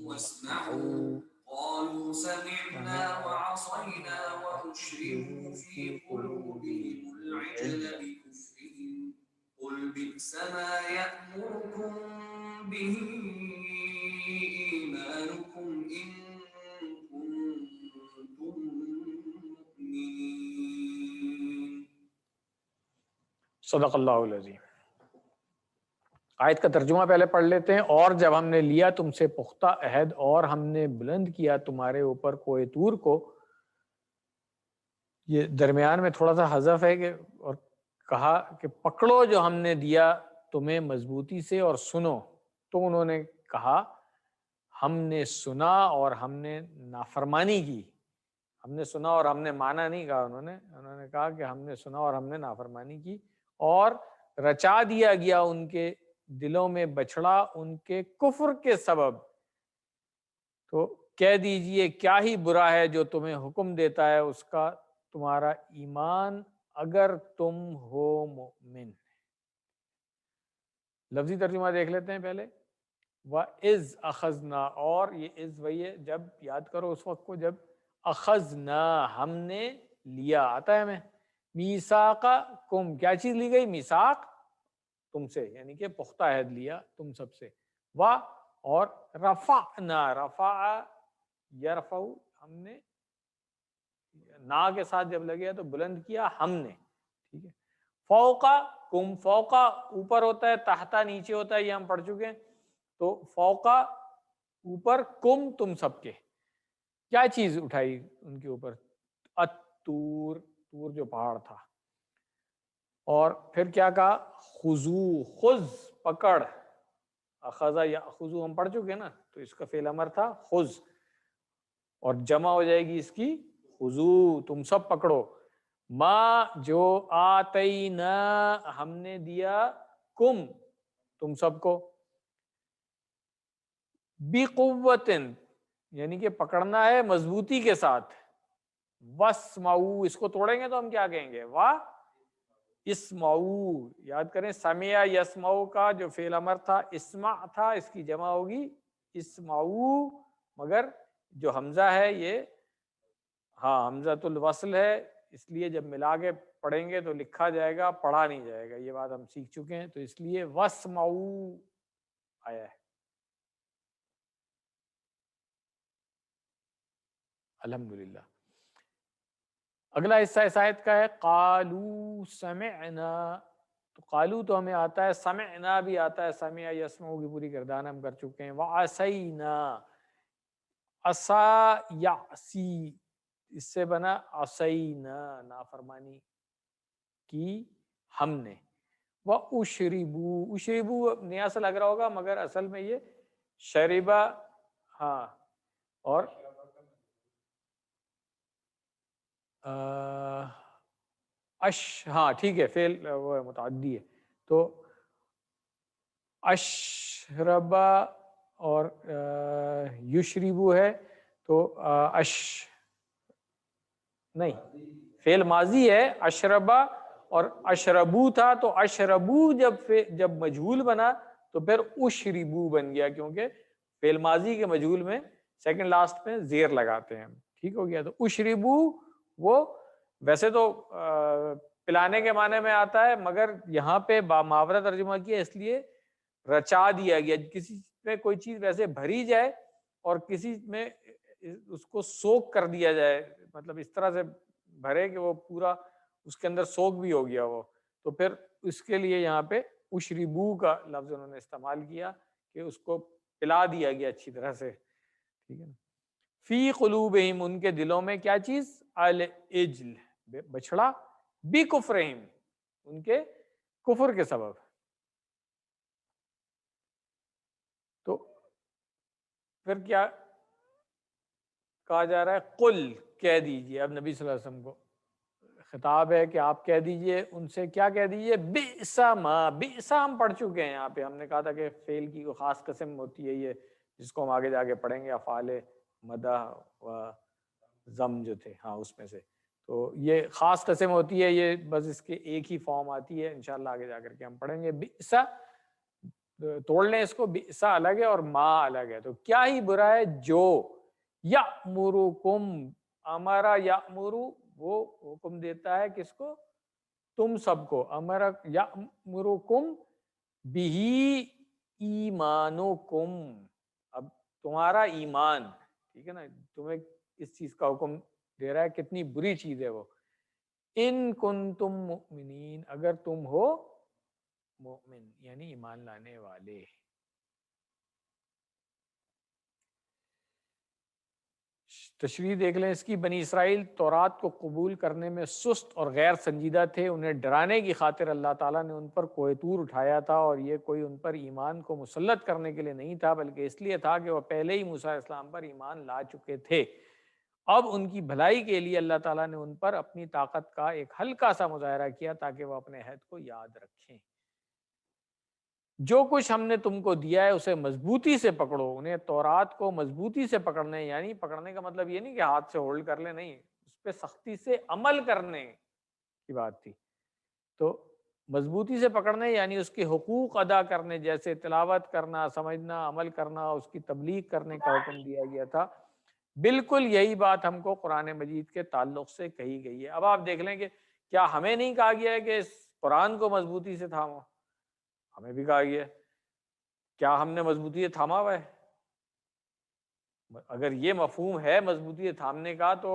وَاسْمَعُوا قَالُوا سَمِعْنَا وَعَصَيْنَا وَأُشْرِبُوا فِي قُلُوبِهِمُ الْعِجْلَ بِكُفْرِهِمْ قُلْ بِئْسَ مَا يَأْمُرُكُمْ بِهِ إِيمَانُكُمْ إِن كُنتُم مُّؤْمِنِينَ. صدق اللہ العظیم. آیت کا ترجمہ پہلے پڑھ لیتے ہیں. اور جب ہم نے لیا تم سے پختہ عہد اور ہم نے بلند کیا تمہارے اوپر کوہ طور کو. یہ درمیان میں تھوڑا سا حذف ہے کہ اور کہا کہ پکڑو جو ہم نے دیا تمہیں مضبوطی سے اور سنو. تو انہوں نے کہا ہم نے سنا اور ہم نے نافرمانی کی. ہم نے سنا اور ہم نے مانا نہیں کہا انہوں نے کہا کہ ہم نے سنا اور ہم نے نافرمانی کی. اور رچا دیا گیا ان کے دلوں میں بچڑا ان کے کفر کے سبب. تو کہہ دیجئے کیا ہی برا ہے جو تمہیں حکم دیتا ہے اس کا تمہارا ایمان اگر تم ہو مومن. لفظی ترجمہ دیکھ لیتے ہیں پہلے. وَإِذْ أَخَذْنَا، اور یہ از وہی ہے جب یاد کرو اس وقت کو جب اخذنا ہم نے لیا آتا ہے ہمیں. میثاقکم کیا چیز لی گئی؟ میثاق تم سے، یعنی کہ پختہ عہد لیا تم سب سے. اور رفعنا، رفع یرفع ہم نے نا کے ساتھ جب لگیا تو بلند کیا ہم نے. ٹھیک ہے. فوقا کم، فوقا اوپر ہوتا ہے، تحتا نیچے ہوتا ہے، یہ ہم پڑھ چکے ہیں. تو فوقا اوپر، کم تم سب کے. کیا چیز اٹھائی ان کے اوپر؟ الطور، طور جو پہاڑ تھا. اور پھر کیا کہا؟ خذو، خذ پکڑ. اخذ یاخذ ہم پڑھ چکے نا، تو اس کا فعل امر تھا خذ، اور جمع ہو جائے گی اس کی خذو، تم سب پکڑو. ما جو آتینا ہم نے دیا، کم تم سب کو، بقوت یعنی کہ پکڑنا ہے مضبوطی کے ساتھ. واسمعوا اس کو توڑیں گے تو ہم کیا کہیں گے؟ وا اسمعوا. یاد کریں سمع یسمعوا کا جو فعل امر تھا اسمع تھا، اس کی جمع ہوگی اسمعوا، مگر جو حمزہ ہے یہ ہاں حمزۃ الوصل ہے، اس لیے جب ملا کے پڑھیں گے تو لکھا جائے گا، پڑھا نہیں جائے گا. یہ بات ہم سیکھ چکے ہیں، تو اس لیے واسمعوا آیا ہے. الحمدللہ. اگلا حصہ اس آیت کا ہے قالوا سمعنا. تو قالو تو ہمیں آتا ہے، سمعنا بھی آتا ہے، سمع یسمع کی پوری گردان ہم کر چکے ہیں. وعصینا، عصا یعصی، اس سے بنا عصینا، نافرمانی کی ہم نے. واشربوا، اشربوا نیا سے لگ رہا ہوگا مگر اصل میں یہ شربا، ہاں. اور ہاں ٹھیک ہے، فعل وہ ہے متعدی ہے. تو اشربا اور یشربو ہے، تو نہیں فعل ماضی ہے اشربا، اور اشربو تھا، تو اشربو جب مجہول بنا تو پھر اشربو بن گیا، کیونکہ فعل ماضی کے مجہول میں سیکنڈ لاسٹ میں زیر لگاتے ہیں. ٹھیک ہو گیا. تو اشربو وہ ویسے تو پلانے کے معنی میں آتا ہے، مگر یہاں پہ محاورہ ترجمہ کیا اس لیے رچا دیا گیا. کسی میں کوئی چیز ویسے بھری جائے اور کسی میں اس کو سوک کر دیا جائے، مطلب اس طرح سے بھرے کہ وہ پورا اس کے اندر سوک بھی ہو گیا وہ، تو پھر اس کے لیے یہاں پہ اشربو کا لفظ انہوں نے استعمال کیا کہ اس کو پلا دیا گیا اچھی طرح سے. ٹھیک ہے نا. فی قلوبہم ان کے دلوں میں کیا چیز؟ العجل بچڑا، بکفرہم ان کے کفر کے سبب. تو پھر کیا کہا جا رہا ہے؟ قل کہہ دیجئے. اب نبی صلی اللہ علیہ وسلم کو خطاب ہے کہ آپ کہہ دیجئے ان سے. کیا کہہ دیجئے؟ بئس ما، بئس ہم پڑھ چکے ہیں یہاں پہ، ہم نے کہا تھا کہ فعل کی کوئی خاص قسم ہوتی ہے یہ، جس کو ہم آگے جا کے پڑھیں گے، افعال مدح و ضم جو تھے ہاں اس میں سے. تو یہ خاص قسم ہوتی ہے یہ، بس اس کے ایک ہی فارم آتی ہے، انشاءاللہ آگے جا کر کے ہم پڑھیں گے. بئس توڑ لیں اس کو، بئس الگ ہے اور ما الگ ہے. تو کیا ہی برا ہے جو یأمرکم، امرا یأمرو وہ حکم دیتا ہے کس کو؟ تم سب کو. امر یأمرکم بہی ایمانکم، اب تمہارا ایمان، ٹھیک ہے نا، تمہیں اس چیز کا حکم دے رہا ہے. کتنی بری چیز ہے وہ. ان کنتم مؤمنین، اگر تم ہو مؤمن یعنی ایمان لانے والے. تشریح دیکھ لیں اس کی. بنی اسرائیل تورات کو قبول کرنے میں سست اور غیر سنجیدہ تھے. انہیں ڈرانے کی خاطر اللہ تعالیٰ نے ان پر کوہ طور اٹھایا تھا، اور یہ کوئی ان پر ایمان کو مسلط کرنے کے لیے نہیں تھا، بلکہ اس لیے تھا کہ وہ پہلے ہی موسیٰ علیہ السلام پر ایمان لا چکے تھے. اب ان کی بھلائی کے لیے اللہ تعالیٰ نے ان پر اپنی طاقت کا ایک ہلکا سا مظاہرہ کیا تاکہ وہ اپنے عہد کو یاد رکھیں. جو کچھ ہم نے تم کو دیا ہے اسے مضبوطی سے پکڑو. انہیں تورات کو مضبوطی سے پکڑنے، یعنی پکڑنے کا مطلب یہ نہیں کہ ہاتھ سے ہولڈ کر لیں، نہیں، اس پہ سختی سے عمل کرنے کی بات تھی. تو مضبوطی سے پکڑنے یعنی اس کے حقوق ادا کرنے، جیسے تلاوت کرنا، سمجھنا، عمل کرنا، اس کی تبلیغ کرنے کا حکم دیا گیا تھا. بالکل یہی بات ہم کو قرآن مجید کے تعلق سے کہی گئی ہے. اب آپ دیکھ لیں کہ کیا ہمیں نہیں کہا گیا ہے کہ اس قرآن کو مضبوطی سے تھامو؟ ہمیں بھی کہا گیا ہے. کیا ہم نے مضبوطی سے تھاما ہوا ہے؟ اگر یہ مفہوم ہے مضبوطی سے تھامنے کا، تو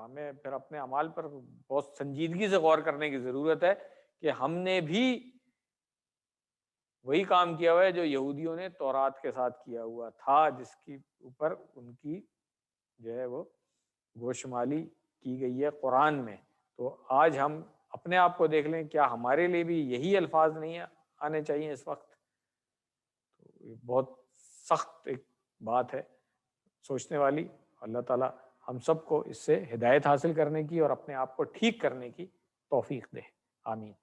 ہمیں پھر اپنے اعمال پر بہت سنجیدگی سے غور کرنے کی ضرورت ہے کہ ہم نے بھی وہی کام کیا ہوا ہے جو یہودیوں نے تورات کے ساتھ کیا ہوا تھا، جس کے اوپر ان کی جو ہے وہ گوشمالی کی گئی ہے قرآن میں۔ تو آج ہم اپنے آپ کو دیکھ لیں، کیا ہمارے لیے بھی یہی الفاظ نہیں آنے چاہیے اس وقت؟ تو یہ بہت سخت ایک بات ہے سوچنے والی۔ اللہ تعالیٰ ہم سب کو اس سے ہدایت حاصل کرنے کی اور اپنے آپ کو ٹھیک کرنے کی توفیق دے، آمین۔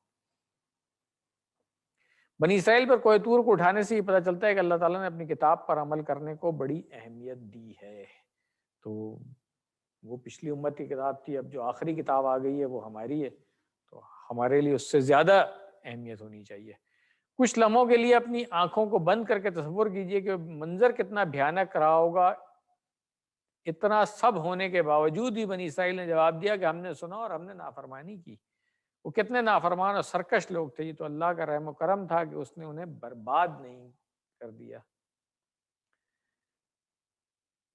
بنی اسرائیل پر کوہ طور کو اٹھانے سے یہ پتہ چلتا ہے کہ اللہ تعالیٰ نے اپنی کتاب پر عمل کرنے کو بڑی اہمیت دی ہے۔ تو وہ پچھلی امت کی کتاب تھی، اب جو آخری کتاب آ گئی ہے وہ ہماری ہے، تو ہمارے لیے اس سے زیادہ اہمیت ہونی چاہیے۔ کچھ لمحوں کے لیے اپنی آنکھوں کو بند کر کے تصور کیجئے کہ منظر کتنا بھیانک رہا ہوگا۔ اتنا سب ہونے کے باوجود بھی بنی اسرائیل نے جواب دیا کہ ہم نے سنا اور ہم نے نافرمانی کی۔ وہ کتنے نافرمان اور سرکش لوگ تھے۔ یہ تو اللہ کا رحم و کرم تھا کہ اس نے انہیں برباد نہیں کر دیا۔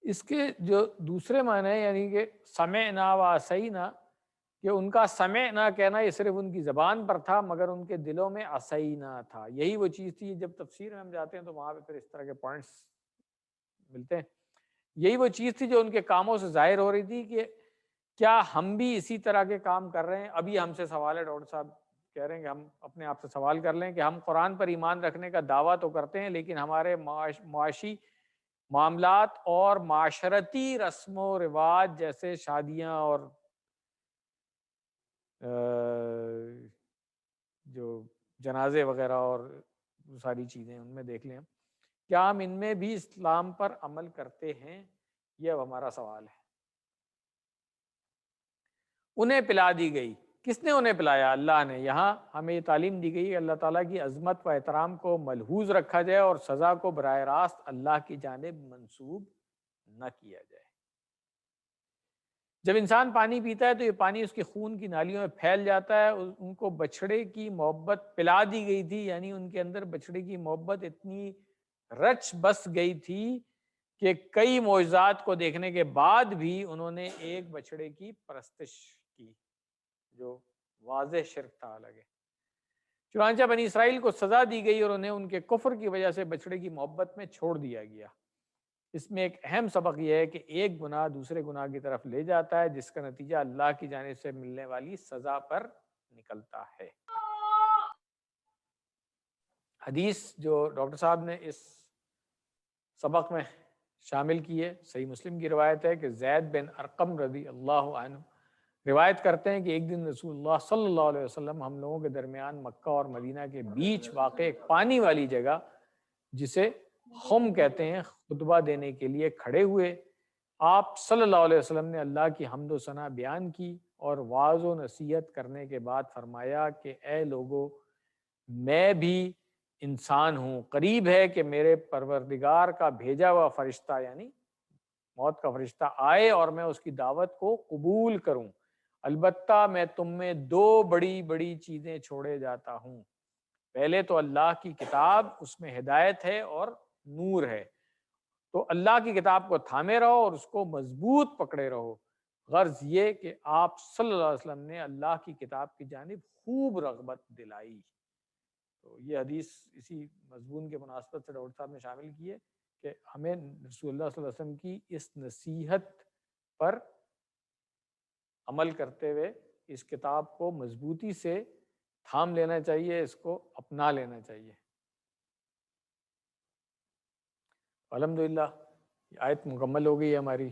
اس کے جو دوسرے معنی ہیں، یعنی کہ سمعنا و عصینا، کہ ان کا سمعنا کہنا یہ صرف ان کی زبان پر تھا مگر ان کے دلوں میں عصینا تھا۔ یہی وہ چیز تھی، جب تفسیر میں ہم جاتے ہیں تو وہاں پہ پھر اس طرح کے پوائنٹس ملتے ہیں۔ یہی وہ چیز تھی جو ان کے کاموں سے ظاہر ہو رہی تھی کہ کیا ہم بھی اسی طرح کے کام کر رہے ہیں؟ ابھی ہم سے سوال ہے، ڈاکٹر صاحب کہہ رہے ہیں کہ ہم اپنے آپ سے سوال کر لیں کہ ہم قرآن پر ایمان رکھنے کا دعویٰ تو کرتے ہیں، لیکن ہمارے معاشی معاملات اور معاشرتی رسم و رواج جیسے شادیاں اور جو جنازے وغیرہ اور ساری چیزیں ان میں دیکھ لیں، کیا ہم ان میں بھی اسلام پر عمل کرتے ہیں؟ یہ اب ہمارا سوال ہے۔ انہیں پلا دی گئی، کس نے انہیں پلایا؟ اللہ نے۔ یہاں ہمیں یہ تعلیم دی گئی کہ اللہ تعالیٰ کی عظمت و احترام کو ملحوظ رکھا جائے اور سزا کو براہ راست اللہ کی جانب منسوب نہ کیا جائے۔ جب انسان پانی پیتا ہے تو یہ پانی اس کے خون کی نالیوں میں پھیل جاتا ہے۔ ان کو بچھڑے کی محبت پلا دی گئی تھی، یعنی ان کے اندر بچھڑے کی محبت اتنی رچ بس گئی تھی کہ کئی معجزات کو دیکھنے کے بعد بھی انہوں نے ایک بچھڑے کی پرستش کی، جو واضح شرک تھا الگ ہے۔ چنانچہ بنی اسرائیل کو سزا دی گئی اور انہیں ان کے کفر کی وجہ سے بچھڑے کی محبت میں چھوڑ دیا گیا۔ اس میں ایک اہم سبق یہ ہے کہ ایک گناہ دوسرے گناہ کی طرف لے جاتا ہے، جس کا نتیجہ اللہ کی جانب سے ملنے والی سزا پر نکلتا ہے۔ حدیث جو ڈاکٹر صاحب نے اس سبق میں شامل کی ہے، صحیح مسلم کی روایت ہے کہ زید بن ارقم رضی اللہ عنہ روایت کرتے ہیں کہ ایک دن رسول اللہ صلی اللہ علیہ وسلم ہم لوگوں کے درمیان مکہ اور مدینہ کے بیچ واقع ایک پانی والی جگہ جسے خم کہتے ہیں خطبہ دینے کے لیے کھڑے ہوئے۔ آپ صلی اللہ علیہ وسلم نے اللہ کی حمد و ثنا بیان کی اور واعظ و نصیحت کرنے کے بعد فرمایا کہ اے لوگو، میں بھی انسان ہوں، قریب ہے کہ میرے پروردگار کا بھیجا ہوا فرشتہ یعنی موت کا فرشتہ آئے اور میں اس کی دعوت کو قبول کروں۔ البتہ میں تم میں دو بڑی بڑی چیزیں چھوڑے جاتا ہوں۔ پہلے تو اللہ کی کتاب، اس میں ہدایت ہے اور نور ہے، تو اللہ کی کتاب کو تھامے رہو اور اس کو مضبوط پکڑے رہو۔ غرض یہ کہ آپ صلی اللہ علیہ وسلم نے اللہ کی کتاب کی جانب خوب رغبت دلائی۔ تو یہ حدیث اسی مضمون کے مناسبت سے ڈاکٹر صاحب نے شامل کی ہے کہ ہمیں رسول اللہ صلی اللہ علیہ وسلم کی اس نصیحت پر عمل کرتے ہوئے اس کتاب کو مضبوطی سے تھام لینا چاہیے، اس کو اپنا لینا چاہیے۔ الحمدللہ آیت مکمل ہو گئی ہے ہماری۔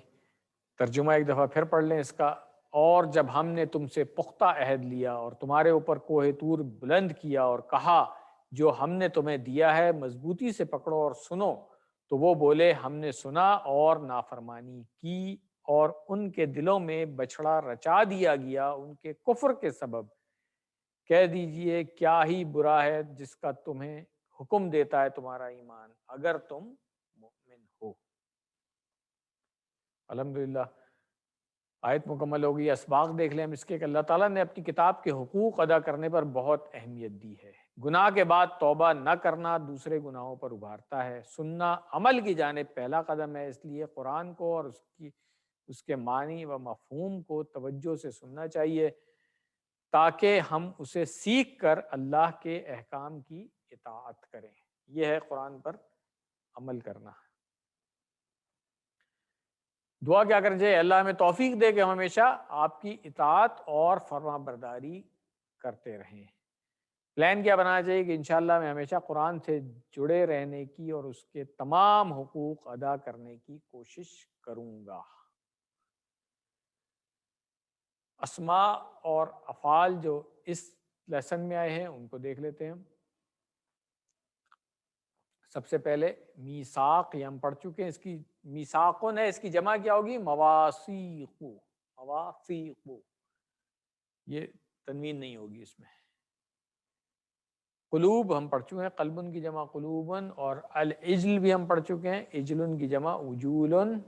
ترجمہ ایک دفعہ پھر پڑھ لیں اس کا۔ اور جب ہم نے تم سے پختہ عہد لیا اور تمہارے اوپر کوہ طور بلند کیا اور کہا جو ہم نے تمہیں دیا ہے مضبوطی سے پکڑو اور سنو، تو وہ بولے ہم نے سنا اور نافرمانی کی، اور ان کے دلوں میں بچھڑا رچا دیا گیا ان کے کفر کے سبب۔ کہہ دیجئے کیا ہی برا ہے جس کا تمہیں حکم دیتا ہے تمہارا ایمان، اگر تم مومن ہو۔ الحمدللہ آیت مکمل ہوگی۔ اسباق دیکھ لیں ہم اس کے کہ اللہ تعالیٰ نے اپنی کتاب کے حقوق ادا کرنے پر بہت اہمیت دی ہے۔ گناہ کے بعد توبہ نہ کرنا دوسرے گناہوں پر ابھارتا ہے۔ سننا عمل کی جانب پہلا قدم ہے، اس لیے قرآن کو اور اس کے معنی و مفہوم کو توجہ سے سننا چاہیے تاکہ ہم اسے سیکھ کر اللہ کے احکام کی اطاعت کریں۔ یہ ہے قرآن پر عمل کرنا۔ دعا کیا کرنی چاہیے؟ اللہ ہمیں توفیق دے کہ ہم ہمیشہ آپ کی اطاعت اور فرما برداری کرتے رہیں۔ پلان کیا بنانا چاہیے کہ انشاءاللہ میں ہمیشہ قرآن سے جڑے رہنے کی اور اس کے تمام حقوق ادا کرنے کی کوشش کروں گا۔ اسماء اور افعال جو اس لیسن میں آئے ہیں ان کو دیکھ لیتے ہیں۔ سب سے پہلے میثاق، یہ ہم پڑھ چکے ہیں، اس کی میثاقن ہے، اس کی جمع کیا ہوگی؟ مواثیق، مواثیق، یہ تنوین نہیں ہوگی اس میں۔ قلوب ہم پڑھ چکے ہیں، قلبن کی جمع قلوبن، اور العجل بھی ہم پڑھ چکے ہیں، عجلن کی جمع عجولن۔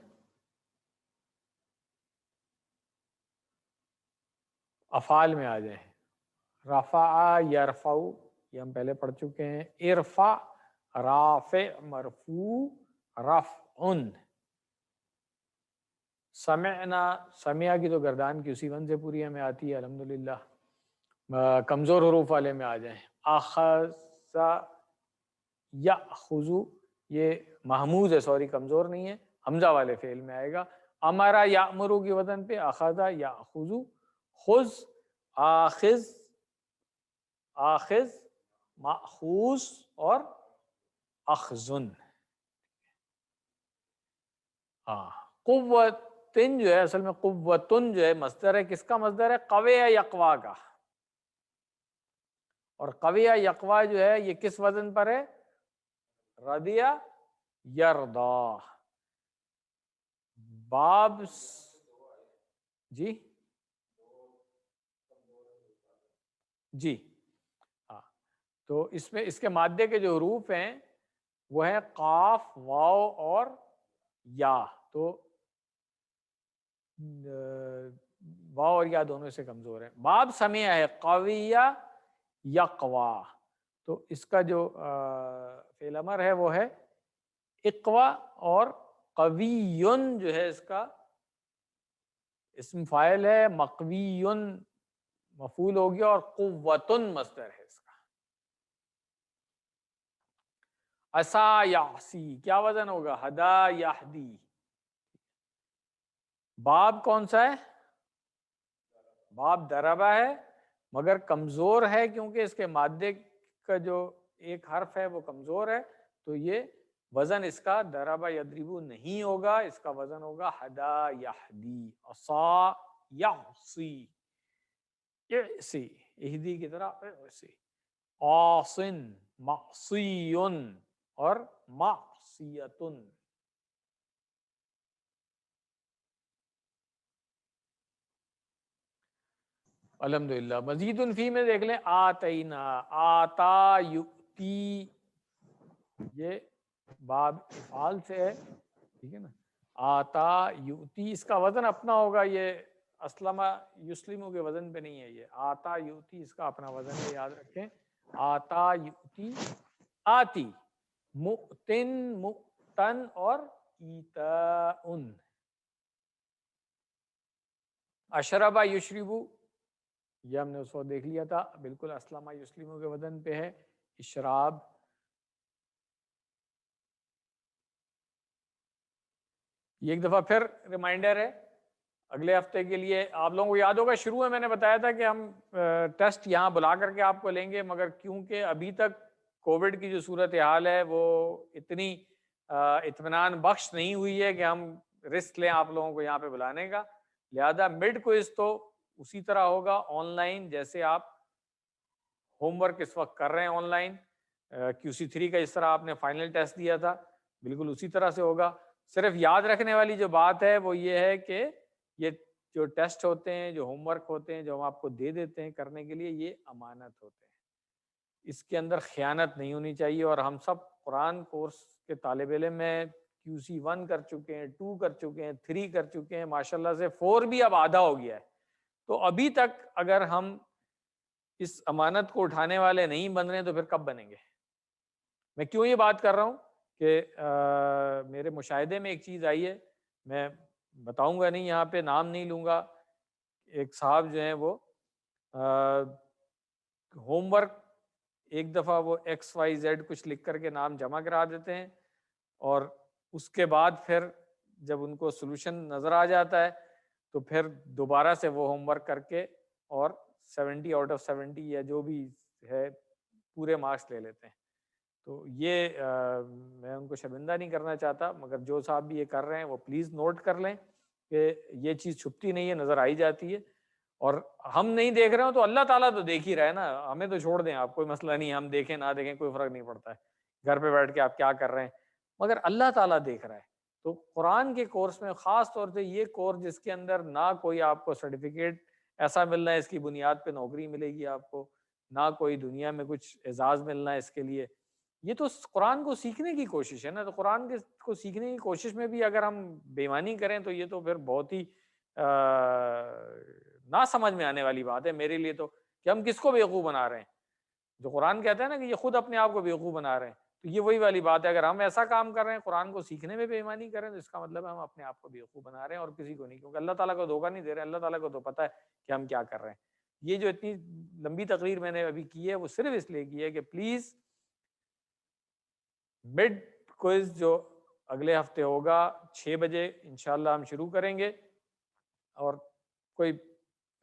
افعال میں آ جائیں، رفع یرفع، یہ ہم پہلے پڑھ چکے ہیں، ارفع رافع مرفوع رفع۔ سمعنا، سمع کی تو گردان کی اسی ون سے پوری ہمیں آتی ہے الحمدللہ۔ کمزور حروف والے میں آ جائیں، اخذ یاخذ، یہ محمود ہے، سوری کمزور نہیں ہے، حمزہ والے فعل میں آئے گا۔ امرا یامرو کی وزن پہ اخذ یاخذ، خذ آخذ، آخذ ماخوذ اور اخذن۔ ہاں، قوتن جو ہے اصل میں قوتن جو ہے مصدر ہے، کس کا مصدر ہے؟ قوی یقوا کا، اور قوی یقوا جو ہے یہ کس وزن پر ہے؟ رضیہ یرضا۔ باب جی جی ہاں، تو اس میں اس کے مادے کے جو حروف ہیں وہ ہے قاف، واو اور یا، تو واو اور یا دونوں سے کمزور ہے۔ باب سمیع ہے، قویہ یقوا، تو اس کا جو فعل امر ہے وہ ہے اقوا، اور قویٌ جو ہے اس کا اسم فاعل ہے، مقویٌ مفعول ہو گیا، اور قوتٌ مصدر ہے اس کا۔ عصا یعصی کیا وزن ہوگا؟ ہدا یہدی۔ باب کون سا ہے؟ باب دربہ ہے، مگر کمزور ہے کیونکہ اس کے مادے کا جو ایک حرف ہے وہ کمزور ہے، تو یہ وزن اس کا دربہ یضربو نہیں ہوگا، اس کا وزن ہوگا ہدا یہدی۔ عصا یعصی، یعصی اہدی کی طرح یعصی۔ عاصن معصی اور معصیتن۔ الحمدللہ۔ مزید فی میں دیکھ لیں، آتینا، آتا یؤتی، یہ باب افعال سے ہے، ٹھیک ہے نا۔ آتا یؤتی، اس کا وزن اپنا ہوگا، یہ اسلم یسلمو کے وزن پہ نہیں ہے، یہ آتا یؤتی اس کا اپنا وزن ہے، یاد رکھیں۔ آتا یؤتی، آتی، مؤتن مؤتن اور ایتاؤن۔ اشربا یشربو، یہ ہم نے اس وقت دیکھ لیا تھا، بالکل اسلم یسلمو کے وزن پہ ہے، اشراب۔ یہ ایک دفعہ پھر ریمائنڈر ہے اگلے ہفتے کے لیے۔ آپ لوگوں کو یاد ہوگا شروع میں نے بتایا تھا کہ ہم ٹیسٹ یہاں بلا کر کے آپ کو لیں گے، مگر کیونکہ ابھی تک کووڈ کی جو صورتحال ہے وہ اتنی اطمینان بخش نہیں ہوئی ہے کہ ہم رسک لیں آپ لوگوں کو یہاں پہ بلانے کا، لہذا مڈ کوئز تو اسی طرح ہوگا آن لائن، جیسے آپ ہوم ورک اس وقت کر رہے ہیں آن لائن، QC3 کا اس طرح آپ نے فائنل ٹیسٹ دیا تھا، بالکل اسی طرح سے ہوگا۔ صرف یاد رکھنے والی جو بات ہے وہ یہ ہے کہ یہ جو ٹیسٹ ہوتے ہیں، جو ہوم ورک ہوتے ہیں، جو ہم آپ کو دے دیتے ہیں کرنے کے لیے، یہ امانت ہوتے ہیں، اس کے اندر خیانت نہیں ہونی چاہیے۔ اور ہم سب قرآن کورس کے طالب علم ہیں، QC1 کر چکے ہیں، 2 کر چکے ہیں، 3 کر چکے ہیں، ماشاءاللہ سے 4 بھی اب آدھا ہو گیا ہے، تو ابھی تک اگر ہم اس امانت کو اٹھانے والے نہیں بن رہے تو پھر کب بنیں گے؟ میں کیوں یہ بات کر رہا ہوں کہ میرے مشاہدے میں ایک چیز آئی ہے، میں بتاؤں گا نہیں یہاں پہ، نام نہیں لوں گا، ایک صاحب جو ہیں وہ ہوم ورک ایک دفعہ وہ XYZ کچھ لکھ کر کے نام جمع کرا دیتے ہیں، اور اس کے بعد پھر جب ان کو سولوشن نظر آ جاتا ہے تو پھر دوبارہ سے وہ ہوم ورک کر کے اور 70 آؤٹ آف 70 یا جو بھی ہے پورے مارکس لے لیتے ہیں. تو یہ میں ان کو شرمندہ نہیں کرنا چاہتا، مگر جو صاحب بھی یہ کر رہے ہیں وہ پلیز نوٹ کر لیں کہ یہ چیز چھپتی نہیں ہے، نظر آئی جاتی ہے. اور ہم نہیں دیکھ رہے ہوں تو اللہ تعالیٰ تو دیکھ ہی رہا ہے نا، ہمیں تو چھوڑ دیں آپ، کوئی مسئلہ نہیں، ہم دیکھیں نہ دیکھیں کوئی فرق نہیں پڑتا ہے، گھر پہ بیٹھ کے آپ کیا کر رہے ہیں، مگر اللہ تعالیٰ دیکھ رہا ہے. تو قرآن کے کورس میں خاص طور سے یہ کورس جس کے اندر نہ کوئی آپ کو سرٹیفکیٹ ایسا ملنا ہے اس کی بنیاد پہ نوکری ملے گی آپ کو، نہ کوئی دنیا میں کچھ اعزاز ملنا ہے اس کے لیے، یہ تو قرآن کو سیکھنے کی کوشش ہے نا. تو قرآن کو سیکھنے کی کوشش میں بھی اگر ہم بے ایمانی کریں تو یہ تو پھر بہت ہی نہ سمجھ میں آنے والی بات ہے میرے لیے تو، کہ ہم کس کو بیوقوف بنا رہے ہیں. جو قرآن کہتا ہے نا کہ یہ خود اپنے آپ کو بیوقوف بنا رہے ہیں، تو یہ وہی والی بات ہے. اگر ہم ایسا کام کر رہے ہیں قرآن کو سیکھنے میں بے ایمانی کریں تو اس کا مطلب ہے ہم اپنے آپ کو بیوقوف بنا رہے ہیں اور کسی کو نہیں، کیونکہ اللہ تعالیٰ کو دھوکہ نہیں دے رہے. اللہ تعالیٰ کو تو پتہ ہے کہ ہم کیا کر رہے ہیں. یہ جو اتنی لمبی تقریر میں نے ابھی کی ہے وہ صرف اس لیے کی ہے کہ پلیز مڈ کوئز جو اگلے ہفتے ہوگا 6 بجے انشاءاللہ ہم شروع کریں گے، اور کوئی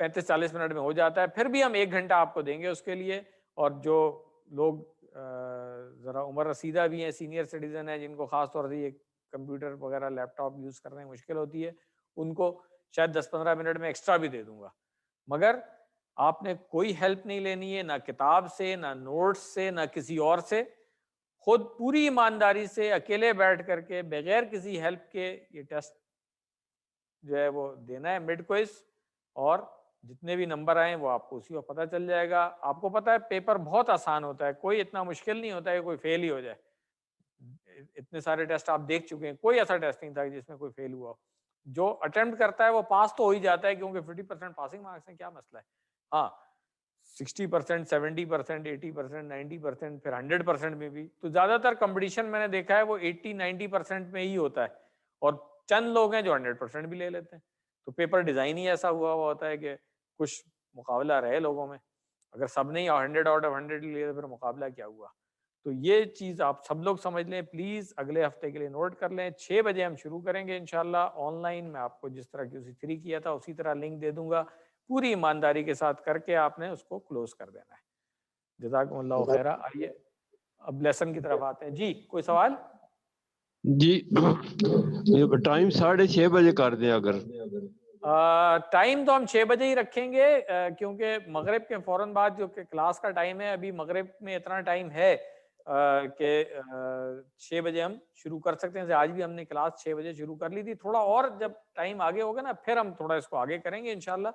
35-40 منٹ میں ہو جاتا ہے، پھر بھی ہم 1 گھنٹہ آپ کو دیں گے اس کے لیے. اور جو لوگ ذرا عمر رسیدہ بھی ہیں، سینئر سٹیزن ہیں، جن کو خاص طور سے یہ کمپیوٹر وغیرہ لیپ ٹاپ یوز کرنے میں مشکل ہوتی ہے، ان کو شاید 10-15 منٹ میں ایکسٹرا بھی دے دوں گا. مگر آپ نے کوئی ہیلپ نہیں لینی ہے، نہ کتاب سے، نہ نوٹس سے، نہ کسی اور سے. خود پوری ایمانداری سے اکیلے بیٹھ کر کے بغیر کسی ہیلپ کے یہ ٹیسٹ جو ہے وہ دینا ہے مڈ کوئز، اور جتنے بھی نمبر آئیں وہ آپ کو اسی وقت پتہ چل جائے گا. آپ کو پتہ ہے پیپر بہت آسان ہوتا ہے، کوئی اتنا مشکل نہیں ہوتا ہے کہ کوئی فیل ہی ہو جائے. اتنے سارے ٹیسٹ آپ دیکھ چکے ہیں، کوئی ایسا ٹیسٹ نہیں تھا جس میں کوئی فیل ہوا. جو اٹیمپٹ کرتا ہے وہ پاس تو ہو ہی جاتا ہے، کیونکہ 50% پاسنگ مارکس ہیں، کیا مسئلہ ہے. ہاں 60%، 70%، 80%، 90%، پھر 100% میں بھی. تو زیادہ تر کمپٹیشن میں نے دیکھا ہے وہ 80-90% میں ہی ہوتا ہے، اور چند لوگ ہیں جو 100% بھی لے لیتے ہیں. تو پیپر ڈیزائن ہی ایسا ہوا ہوتا ہے کہ کچھ مقابلہ رہے لوگوں میں. اگر سب نے 100 آؤٹ آف 100 لیے تو پھر مقابلہ کیا ہوا. تو یہ چیز آپ سب لوگ سمجھ لیں پلیز، اگلے ہفتے کے لیے نوٹ کر لیں. 6 بجے ہم شروع کریں گے انشاءاللہ آن لائن. میں آپ کو جس طرح QC3 کیا تھا اسی طرح لنک دے دوں گا، پوری ایمانداری کے ساتھ کر کے آپ نے اس کو کلوز کر دینا ہے. جزاکم اللہ خیرہ. آئیے اب لیسن کی طرف آتے ہیں. جی کوئی سوال؟ جی ٹائم 6:30 بجے کر دیں اگر. ٹائم تو ہم 6 بجے ہی رکھیں گے، کیونکہ مغرب کے فوراً بعد جو کہ کلاس کا ٹائم ہے، ابھی مغرب میں اتنا ٹائم ہے کہ 6 بجے ہم شروع کر سکتے ہیں. آج بھی ہم نے کلاس 6 بجے شروع کر لی تھی. تھوڑا اور جب ٹائم آگے ہوگا نا پھر ہم تھوڑا اس کو آگے کریں گے انشاءاللہ،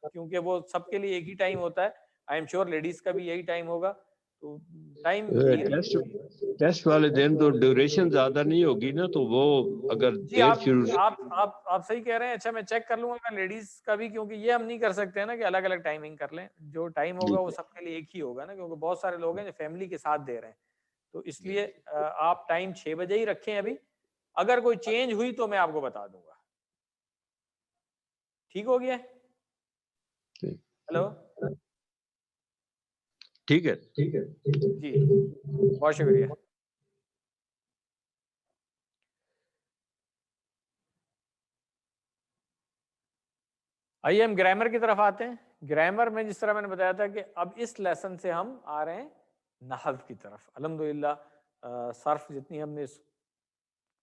کیونکہ وہ سب کے لیے ایک ہی ٹائم ہوتا ہے. آئی ایم شیور لیڈیز کا بھی یہی ٹائم ہوگا. تو ٹائم ٹیسٹ والے دن تو ڈیوریشن زیادہ نہیں ہوگی نا، تو وہ اگر جی دیر آپ شروع. آپ صحیح کہہ رہے ہیں. اچھا میں چیک کر لوں گا لیڈیز کا بھی، کیونکہ یہ ہم نہیں کر سکتے نا کہ الگ الگ ٹائمنگ کر لیں. جو ٹائم ہوگا وہ سب کے لیے ایک ہی ہوگا نا، کیونکہ بہت سارے لوگ ہیں جو فیملی کے ساتھ دے رہے ہیں. تو اس لیے آپ ٹائم 6 بجے ہی رکھیں. ابھی اگر کوئی چینج ہوئی تو میں آپ کو بتا دوں گا. ٹھیک ہو گیا؟ ہلو ٹھیک ہے جی بہت شکریہ. آئیے ہم گرامر کی طرف آتے ہیں. گرامر میں جس طرح میں نے بتایا تھا کہ اب اس لیسن سے ہم آ رہے ہیں نحو کی طرف. الحمدللہ صرف جتنی ہم نے اس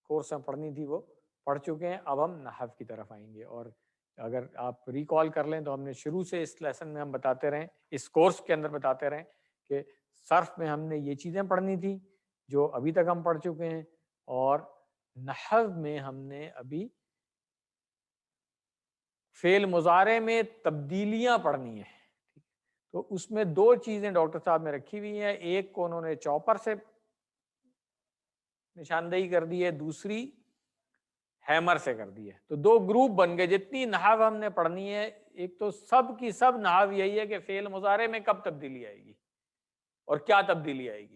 کورس میں پڑھنی تھی وہ پڑھ چکے ہیں. اب ہم نحو کی طرف آئیں گے. اور اگر آپ ریکال کر لیں تو ہم نے شروع سے اس لیسن میں ہم بتاتے رہیں، اس کورس کے اندر بتاتے رہیں کہ صرف میں ہم نے یہ چیزیں پڑھنی تھی جو ابھی تک ہم پڑھ چکے ہیں، اور نحو میں ہم نے ابھی فعل مضارع میں تبدیلیاں پڑھنی ہیں. تو اس میں 2 چیزیں ڈاکٹر صاحب نے رکھی ہوئی ہیں. ایک کو انہوں نے چاپر سے نشاندہی کر دی ہے، دوسری ہیمر سے کر دی ہے. تو 2 گروپ بن گئے. جتنی نحو ہم نے پڑھنی ہے، ایک تو سب کی سب نحو یہی ہے کہ فعل مضارع میں کب تبدیلی آئے گی اور کیا تبدیلی آئے گی.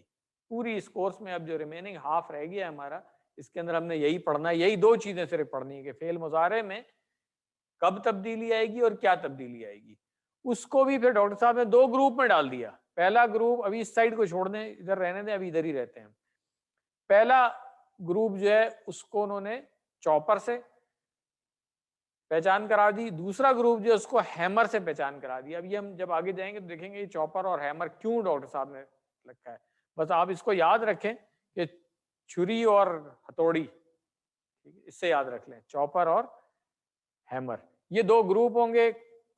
پوری اس کورس میں اب جو ریمیننگ ہاف رہ گیا ہے ہمارا، اس کے اندر ہم نے یہی پڑھنا ہے. یہی 2 چیزیں صرف پڑھنی ہے کہ فعل مضارع میں کب تبدیلی آئے گی اور کیا تبدیلی آئے گی. اس کو بھی پھر ڈاکٹر صاحب نے 2 گروپ میں ڈال دیا. پہلا گروپ، ابھی اس سائڈ کو چھوڑ دیں، ادھر رہنے دیں، ابھی ادھر ہی رہتے ہیں. پہلا گروپ جو ہے اس کو انہوں نے چاپر سے پہچان کرا دی، دوسرا گروپ جو اس کو ہیمر سے پہچان کرا دی. اب یہ ہم جب آگے جائیں گے تو دیکھیں گے یہ چاپر اور ہیمر کیوں ڈاکٹر صاحب نے لکھا ہے. بس آپ اس کو یاد رکھیں کہ چھری اور ہتھوڑی، اس سے یاد رکھ لیں چاپر اور ہیمر، یہ دو گروپ ہوں گے.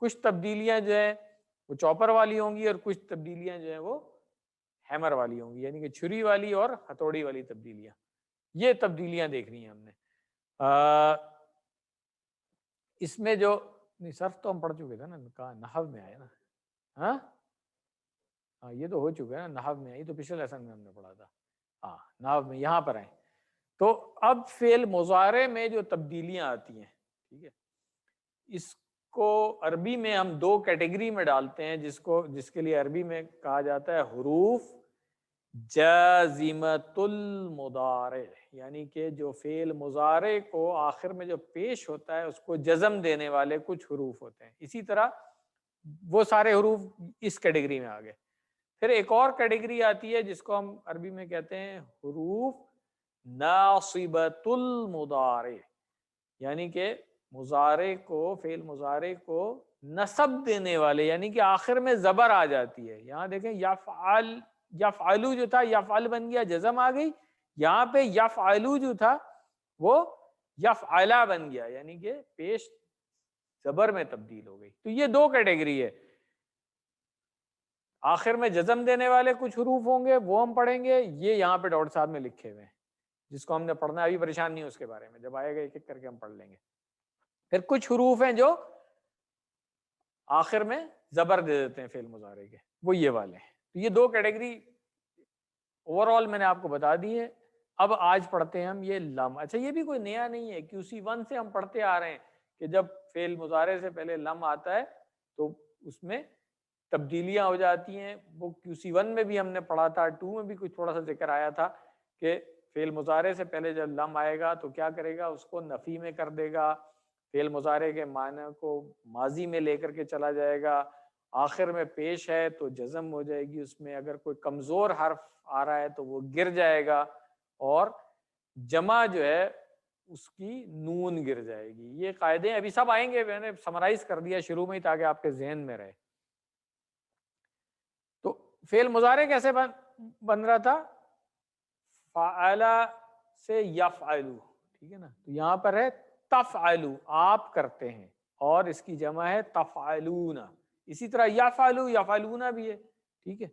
کچھ تبدیلیاں جو ہیں وہ چاپر والی ہوں گی اور کچھ تبدیلیاں جو ہیں وہ ہیمر والی ہوں گی، یعنی کہ چھری والی اور ہتھوڑی والی تبدیلیاں. یہ تبدیلیاں دیکھنی ہیں ہم نے. اس میں جو صرف تو ہم پڑھ چکے تھے نا، کہا نحو میں آیا نا. ہاں یہ تو ہو چکا ہے نا، نحو میں آئی تو پچھلے لیسن میں ہم نے پڑھا تھا. ہاں نحو میں یہاں پر آئے. تو اب فعل مضارع میں جو تبدیلیاں آتی ہیں، ٹھیک ہے، اس کو عربی میں ہم دو کیٹیگری میں ڈالتے ہیں، جس کے لیے عربی میں کہا جاتا ہے حروف جازمۃ المضارع، یعنی کہ جو فعل مضارع کو آخر میں جو پیش ہوتا ہے اس کو جزم دینے والے کچھ حروف ہوتے ہیں. اسی طرح وہ سارے حروف اس کیٹیگری میں آ گئے. پھر ایک اور کیٹیگری آتی ہے جس کو ہم عربی میں کہتے ہیں حروف ناصبۃ المضارع، یعنی کہ مضارع کو، فعل مضارع کو نصب دینے والے، یعنی کہ آخر میں زبر آ جاتی ہے. یہاں دیکھیں یفعل، یفعلو جو تھا یفعل بن گیا، جزم آ گئی. یہاں پہ یفعلو جو تھا وہ یفعلا بن گیا، یعنی کہ پیش زبر میں تبدیل ہو گئی. تو یہ دو کیٹیگری ہے. آخر میں جزم دینے والے کچھ حروف ہوں گے، وہ ہم پڑھیں گے. یہ یہاں پہ ڈاکٹر صاحب میں لکھے ہوئے ہیں جس کو ہم نے پڑھنا ہے. ابھی پریشان نہیں اس کے بارے میں، جب آئے گا ایک ایک کر کے ہم پڑھ لیں گے. پھر کچھ حروف ہیں جو آخر میں زبر دے دیتے ہیں فعل مضارع کے، وہ یہ والے ہیں. تو یہ دو کیٹیگری اوور آل میں نے آپ کو بتا دی ہے. اب آج پڑھتے ہیں ہم یہ لم. اچھا یہ بھی کوئی نیا نہیں ہے، QC1 سے ہم پڑھتے آ رہے ہیں کہ جب فعل مضارع سے پہلے لم آتا ہے تو اس میں تبدیلیاں ہو جاتی ہیں. وہ QC1 میں بھی ہم نے پڑھا تھا، 2 میں بھی کچھ تھوڑا سا ذکر آیا تھا کہ فعل مضارع سے پہلے جب لم آئے گا تو کیا کرے گا، اس کو نفی میں کر دے گا، فعل مضارع کے معنی کو ماضی میں لے کر کے چلا جائے گا. آخر میں پیش ہے تو جزم ہو جائے گی اس میں. اگر کوئی کمزور حرف آ رہا ہے تو وہ گر جائے گا، اور جمع جو ہے اس کی نون گر جائے گی. یہ قاعدے ابھی سب آئیں گے، میں نے سمرائز کر دیا شروع میں ہی تاکہ آپ کے ذہن میں رہے. تو فعل مضارع کیسے بن رہا تھا؟ فعل سے یفعلو، ٹھیک ہے نا. تو یہاں پر ہے تفعلو، آپ کرتے ہیں، اور اس کی جمع ہے تفعلون. اسی طرح یفعلو، یفعلون بھی ہے، ٹھیک ہے.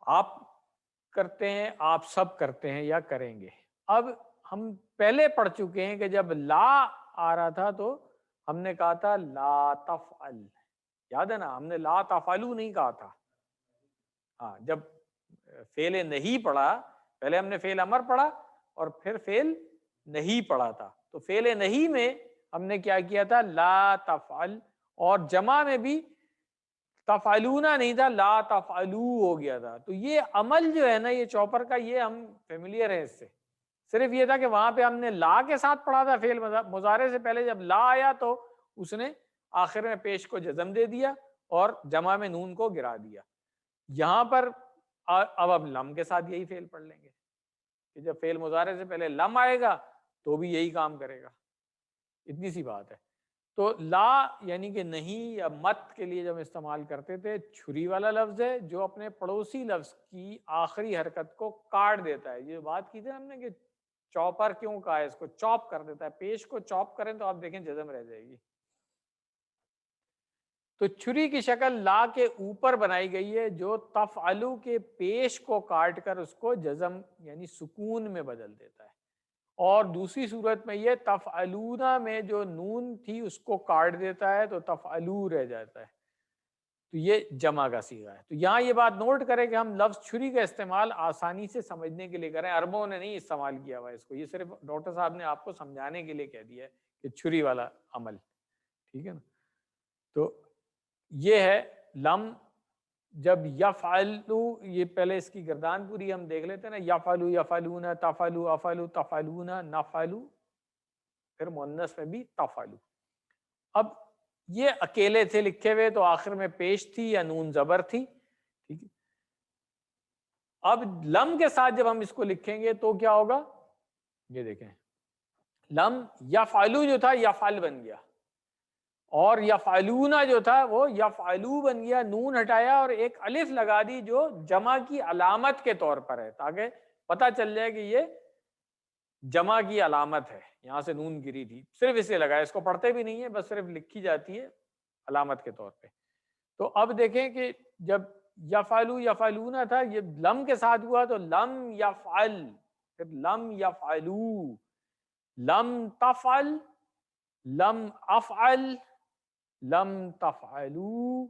آپ کرتے ہیں، آپ سب کرتے ہیں یا کریں گے. اب ہم پہلے پڑھ چکے ہیں کہ جب لا آ رہا تھا تو ہم نے کہا تھا لا تفعل، یاد ہے نا، ہم نے لا تفعلو نہیں کہا تھا. ہاں جب فعل نہیں پڑھا، پہلے ہم نے فعل امر پڑھا اور پھر فعل نہیں پڑھا تھا. تو فعل نہیں میں ہم نے کیا کیا تھا، لا تفعل، اور جمع میں بھی تفعلونا نہیں تھا، لا تفعلو ہو گیا تھا. تو یہ عمل جو ہے نا یہ چوپر کا، یہ ہم فیملیئر ہیں اس سے. صرف یہ تھا کہ وہاں پہ ہم نے لا کے ساتھ پڑھا تھا، فعل مضارع سے پہلے جب لا آیا تو اس نے آخر میں پیش کو جزم دے دیا اور جمع میں نون کو گرا دیا. یہاں پر اب ہم لم کے ساتھ یہی فعل پڑھ لیں گے کہ جب فعل مضارع سے پہلے لم آئے گا تو بھی یہی کام کرے گا. اتنی سی بات ہے. تو لا یعنی کہ نہیں یا مت کے لیے جب استعمال کرتے تھے، چھری والا لفظ ہے جو اپنے پڑوسی لفظ کی آخری حرکت کو کاٹ دیتا ہے. یہ بات کی تھی ہم نے کہ چاپر کیوں کہا ہے، اس کو چاپ کر دیتا ہے. پیش کو چاپ کریں تو آپ دیکھیں جزم رہ جائے گی. تو چھری کی شکل لا کے اوپر بنائی گئی ہے جو تفعلو کے پیش کو کاٹ کر اس کو جزم یعنی سکون میں بدل دیتا ہے. اور دوسری صورت میں یہ تفعلونا میں جو نون تھی اس کو کاٹ دیتا ہے تو تفعلو رہ جاتا ہے. تو یہ جمع کا صیغہ ہے. تو یہاں یہ بات نوٹ کریں کہ ہم لفظ چھری کا استعمال آسانی سے سمجھنے کے لیے کریں. عربوں نے نہیں استعمال کیا ہوا اس کو، یہ صرف ڈاکٹر صاحب نے آپ کو سمجھانے کے لیے کہہ دیا ہے کہ چھری والا عمل، ٹھیک ہے نا. تو یہ ہے لم. جب یفعلو، یہ پہلے اس کی گردان پوری ہم دیکھ لیتے ہیں نا، یفعلو، یفعلون، تفعلو، افعلو، تفعلون، نفعلو، پھر مؤنث میں بھی تفعلو. اب یہ اکیلے تھے لکھے ہوئے تو آخر میں پیش تھی یا نون زبر تھی، ٹھیک ہے. اب لم کے ساتھ جب ہم اس کو لکھیں گے تو کیا ہوگا، یہ دیکھیں لم یفعلو جو تھا یفعل بن گیا، اور یفعلون جو تھا وہ یفعلو بن گیا، نون ہٹایا اور ایک الف لگا دی جو جمع کی علامت کے طور پر ہے، تاکہ پتہ چل جائے کہ یہ جمع کی علامت ہے. یہاں سے نون گری تھی، صرف اسے لگایا، اس کو پڑھتے بھی نہیں ہے، بس صرف لکھی جاتی ہے علامت کے طور پہ. تو اب دیکھیں کہ جب یفعلو یفعلون تھا، یہ لم کے ساتھ ہوا تو لم یفعل، پھر لم یفعلو، لم تفعل، لم افعل، لم تفعلو،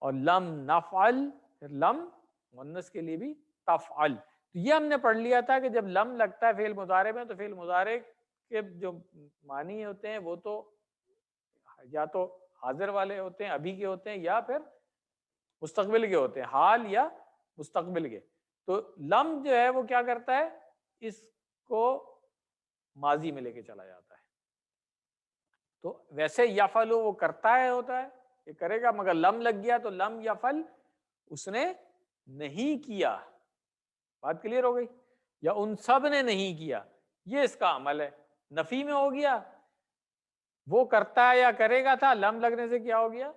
اور لم نفعل، پھر لم مؤنث کے لیے بھی تفعل. تو یہ ہم نے پڑھ لیا تھا کہ جب لم لگتا ہے فعل مضارع میں تو فعل مضارع کے جو معنی ہوتے ہیں وہ تو یا تو حاضر والے ہوتے ہیں، ابھی کے ہوتے ہیں، یا پھر مستقبل کے ہوتے ہیں، حال یا مستقبل کے. تو لم جو ہے وہ کیا کرتا ہے، اس کو ماضی میں لے کے چلا جاتا ہے. تو ویسے یفعلو وہ کرتا ہے، ہوتا ہے، یہ کرے گا، مگر لم لگ گیا تو لم یفعل، اس نے نہیں کیا. بات کلیئر ہو گئی؟ یا ان سب نے نہیں کیا، یہ اس کا عمل ہے. نفی میں ہو گیا، وہ کرتا ہے یا کرے گا تھا، لم لگنے سے کیا ہو گیا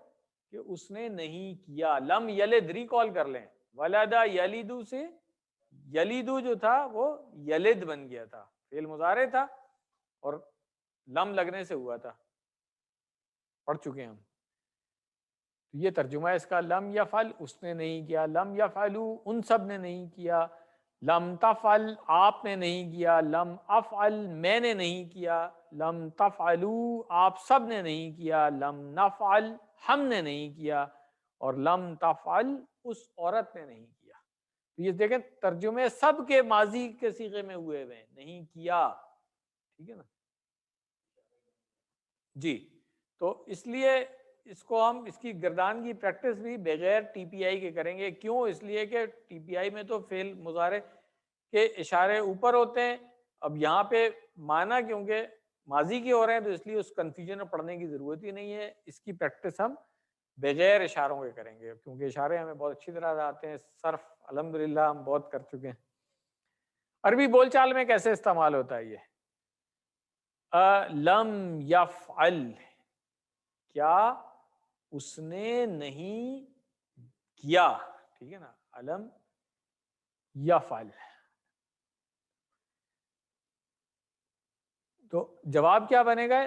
کہ اس نے نہیں کیا. لم یلد، ریکال کر لیں، ولدا یلیدو سے یلیدو جو تھا وہ یلد بن گیا تھا، فعل مضارع تھا اور لم لگنے سے ہوا تھا، پڑھ چکے ہیں ہم. تو یہ ترجمہ ہے اس کا، لم یفعل اس نے نہیں کیا، لم یفعلو ان سب نے نہیں کیا، لم تفعل آپ نے نہیں کیا، لم افعل میں نے نہیں کیا، لم تفعلو آپ سب نے نہیں کیا، لم نفعل ہم نے نہیں کیا، اور لم تفعل اس عورت نے نہیں کیا. تو یہ دیکھیں ترجمے سب کے ماضی کے صیغے میں ہوئے ہوئے ہیں، نہیں کیا. ٹھیک ہے نا جی. تو اس لیے اس کو ہم اس کی گردان کی پریکٹس بھی بغیر ٹی پی آئی کے کریں گے. کیوں؟ اس لیے کہ ٹی پی آئی میں تو فعل مضارع کے اشارے اوپر ہوتے ہیں. اب یہاں پہ معنی کیونکہ ماضی کے ہو رہے ہیں تو اس لیے اس کنفیوژن میں پڑھنے کی ضرورت ہی نہیں ہے. اس کی پریکٹس ہم بغیر اشاروں کے کریں گے کیونکہ اشارے ہمیں بہت اچھی طرح آتے ہیں. صرف الحمدللہ ہم بہت کر چکے ہیں. عربی بول چال میں کیسے استعمال ہوتا ہے یہ لم یفعل، کیا اس نے نہیں کیا. ٹھیک ہے نا، علم یفعل. تو جواب کیا بنے گا؟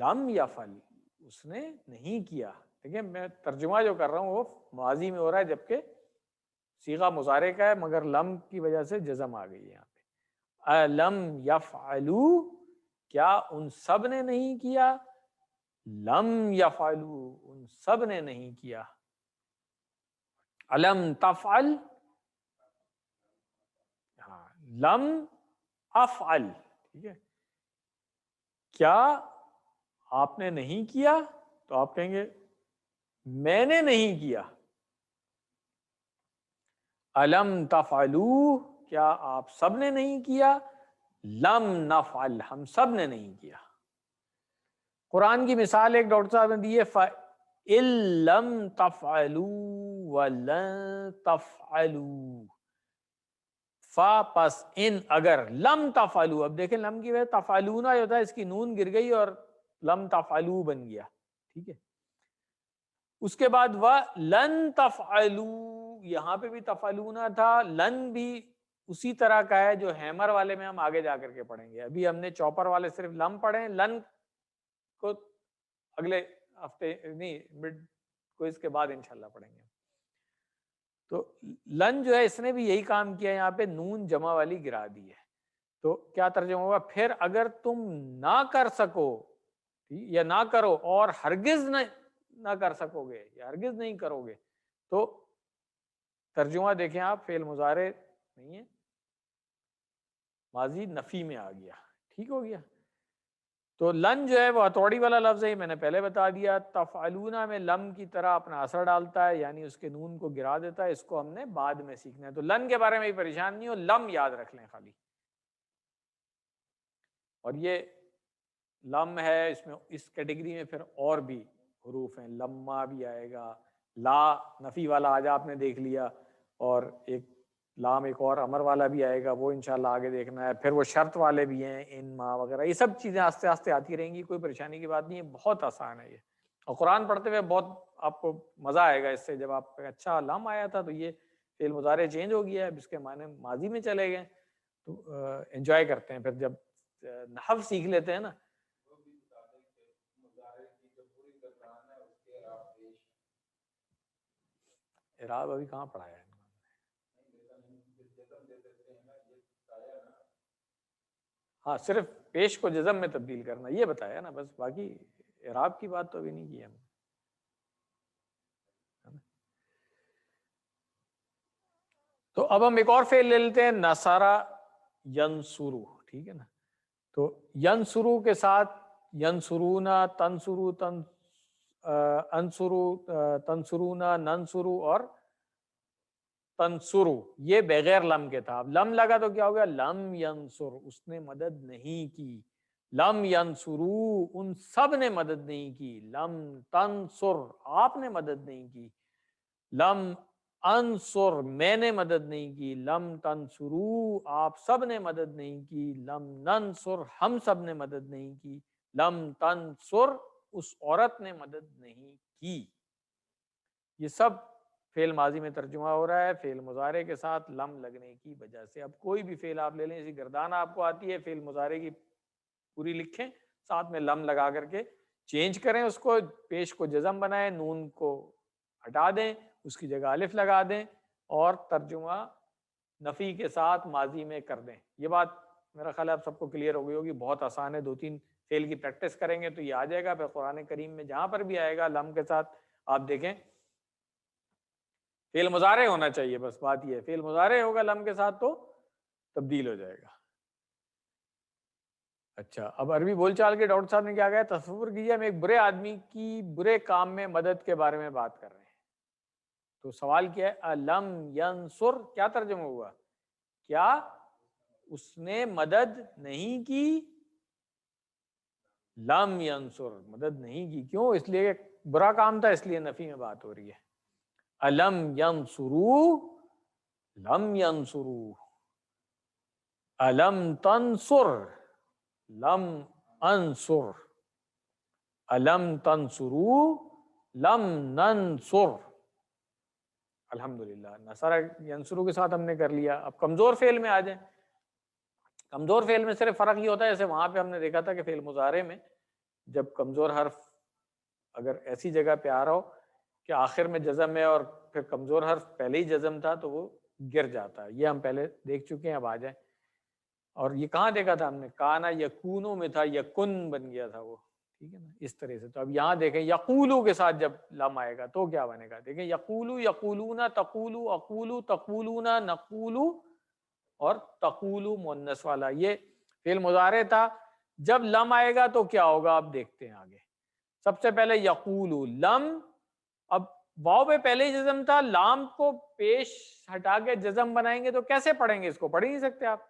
لم یفعل، اس نے نہیں کیا. دیکھیں میں ترجمہ جو کر رہا ہوں وہ ماضی میں ہو رہا ہے جبکہ صیغہ مضارع کا ہے، مگر لم کی وجہ سے جزم آ گئی ہے یہاں پہ. لم یفعلو، کیا ان سب نے نہیں کیا، لم یفعلو ان سب نے نہیں کیا. علم تفعل، ہاں لم افعل. ٹھیک ہے، کیا آپ نے نہیں کیا، تو آپ کہیں گے میں نے نہیں کیا. علم تفعلو، کیا آپ سب نے نہیں کیا، لم نفعل ہم سب نے نہیں کیا. قرآن کی مثال ایک ڈاکٹر صاحب نے دی ہے، فَإِن لَّمْ تَفْعَلُوا وَلَن تَفْعَلُوا. پس ان اگر لم تفعلوا، اب دیکھیں لم کی وجہ تفعلون جو تھا اس کی نون گر گئی اور لم تفعلوا بن گیا. ٹھیک ہے، اس کے بعد وَلَن تَفْعَلُوا، یہاں پہ بھی تفعلون تھا، لن بھی اسی طرح کا ہے جو ہیمر والے میں ہم آگے جا کر کے پڑھیں گے. ابھی ہم نے چوپر والے صرف لم پڑھیں، لن کو اگلے ہفتے نہیں مڈ کو اس کے بعد انشاءاللہ پڑھیں گے. تو لن جو ہے اس نے بھی یہی کام کیا، یہاں پہ نون جمع والی گرا دی ہے. تو کیا ترجمہ ہوگا؟ پھر اگر تم نہ کر سکو یا نہ کرو اور ہرگز نہ کر سکو گے یا ہرگز نہیں کرو گے، تو ترجمہ دیکھیں آپ، فعل مضارع نہیں ہے، ماضی نفی میں آ گیا. ٹھیک ہو گیا. تو لن جو ہے وہ ہتھوڑی والا لفظ ہے، میں نے پہلے بتا دیا. تفعلون میں لم کی طرح اپنا اثر ڈالتا ہے، یعنی اس کے نون کو گرا دیتا ہے. اس کو ہم نے بعد میں سیکھنا ہے. تو لن کے بارے میں بھی پریشان نہیں ہو، لم یاد رکھ لیں خالی. اور یہ لم ہے، اس میں اس کیٹیگری میں پھر اور بھی حروف ہیں، لما بھی آئے گا، لا نفی والا آج آپ نے دیکھ لیا، اور ایک لام ایک اور امر والا بھی آئے گا، وہ انشاءاللہ آگے دیکھنا ہے. پھر وہ شرط والے بھی ہیں، ان ما وغیرہ، یہ سب چیزیں آستے آستے آتی رہیں گی، کوئی پریشانی کی بات نہیں ہے، بہت آسان ہے یہ. اور قرآن پڑھتے ہوئے بہت آپ کو مزہ آئے گا اس سے. جب آپ کو اچھا لام آیا تھا تو یہ فعل مضارع چینج ہو گیا ہے، اب اس کے معنی ماضی میں چلے گئے، تو انجوائے کرتے ہیں. پھر جب نحو سیکھ لیتے ہیں نا. اعراب ابھی کہاں پڑھایا ہے؟ ہاں صرف پیش کو جزم میں تبدیل کرنا یہ بتایا نا بس، باقی اعراب کی بات تو ابھی نہیں کی ہم نے. تو اب ہم ایک اور فعل لے لیتے ہیں، نصارہ ینصرو. ٹھیک ہے نا. تو ینصرو کے ساتھ ینصرونا، تنصرو، انصرو، تنصرونا، ننصرو اور تنصرو، یہ بغیر لم کے تھا. اب لم لگا تو کیا ہو گیا؟ لم ینصر، اس نے مدد نہیں کی. لم ینصرو، ان سب نے مدد نہیں کی. لم تنصر، آپ نے مدد نہیں کی. لم انصر، میں نے مدد نہیں کی. لم تنصرو، آپ سب نے مدد نہیں کی. لم ننصر، ہم سب نے مدد نہیں کی. لم تنصر، اس عورت نے مدد نہیں کی. یہ سب فعل ماضی میں ترجمہ ہو رہا ہے فعل مضارع کے ساتھ لم لگنے کی وجہ سے. اب کوئی بھی فعل آپ لے لیں، جیسے گردان آپ کو آتی ہے، فعل مضارع کی پوری لکھیں، ساتھ میں لم لگا کر کے چینج کریں، اس کو پیش کو جزم بنائیں، نون کو ہٹا دیں، اس کی جگہ الف لگا دیں، اور ترجمہ نفی کے ساتھ ماضی میں کر دیں. یہ بات میرا خیال ہے آپ سب کو کلیئر ہو گئی ہوگی. بہت آسان ہے، 2-3 فعل کی پریکٹس کریں گے تو یہ آ جائے گا. پھر قرآن کریم میں جہاں پر بھی آئے گا لم کے ساتھ، آپ دیکھیں فعل مضارع ہونا چاہیے، بس بات یہ ہے. فعل مضارع ہوگا لم کے ساتھ تو تبدیل ہو جائے گا. اچھا، اب عربی بول چال کے ڈاکٹر صاحب نے کیا کہا؟ تصور کیجیے ہم ایک برے آدمی کی برے کام میں مدد کے بارے میں بات کر رہے ہیں. تو سوال کیا ہے؟ الم ینصر، کیا ترجمہ ہوا؟ کیا اس نے مدد نہیں کی؟ لم ینصر، مدد نہیں کی. کیوں؟ اس لیے برا کام تھا، اس لیے نفی میں بات ہو رہی ہے. الم ینصرو، لم ینصرو. الم تنصر، لم انصر. الم تنصرو، لم ننصر. الحمدللہ، نصر ینصرو کے ساتھ ہم نے کر لیا. اب کمزور فعل میں آ جائیں. کمزور فعل میں صرف فرق یہ ہوتا ہے، جیسے وہاں پہ ہم نے دیکھا تھا کہ فعل مضارع میں جب کمزور حرف اگر ایسی جگہ پہ آ رہا ہو کہ آخر میں جزم ہے اور پھر کمزور حرف پہلے ہی جزم تھا تو وہ گر جاتا ہے. یہ ہم پہلے دیکھ چکے ہیں. اب آ جائیں. اور یہ کہاں دیکھا تھا ہم نے؟ کانا یکونو میں تھا، یکن بن گیا تھا وہ. ٹھیک ہے نا، اس طرح سے. تو اب یہاں دیکھیں یقولو کے ساتھ جب لم آئے گا تو کیا بنے گا؟ دیکھیں یقولو، یقولونا، تقولو، اقولو، تقولونا، نقولو اور تقولو مؤنث والا، یہ فعل مضارع تھا. جب لم آئے گا تو کیا ہوگا؟ آپ دیکھتے ہیں آگے. سب سے پہلے یقولو، لم، اب واو پہ پہلے ہی جزم تھا، لام کو پیش ہٹا کے جزم بنائیں گے تو کیسے پڑھیں گے؟ اس کو پڑھ ہی نہیں سکتے آپ.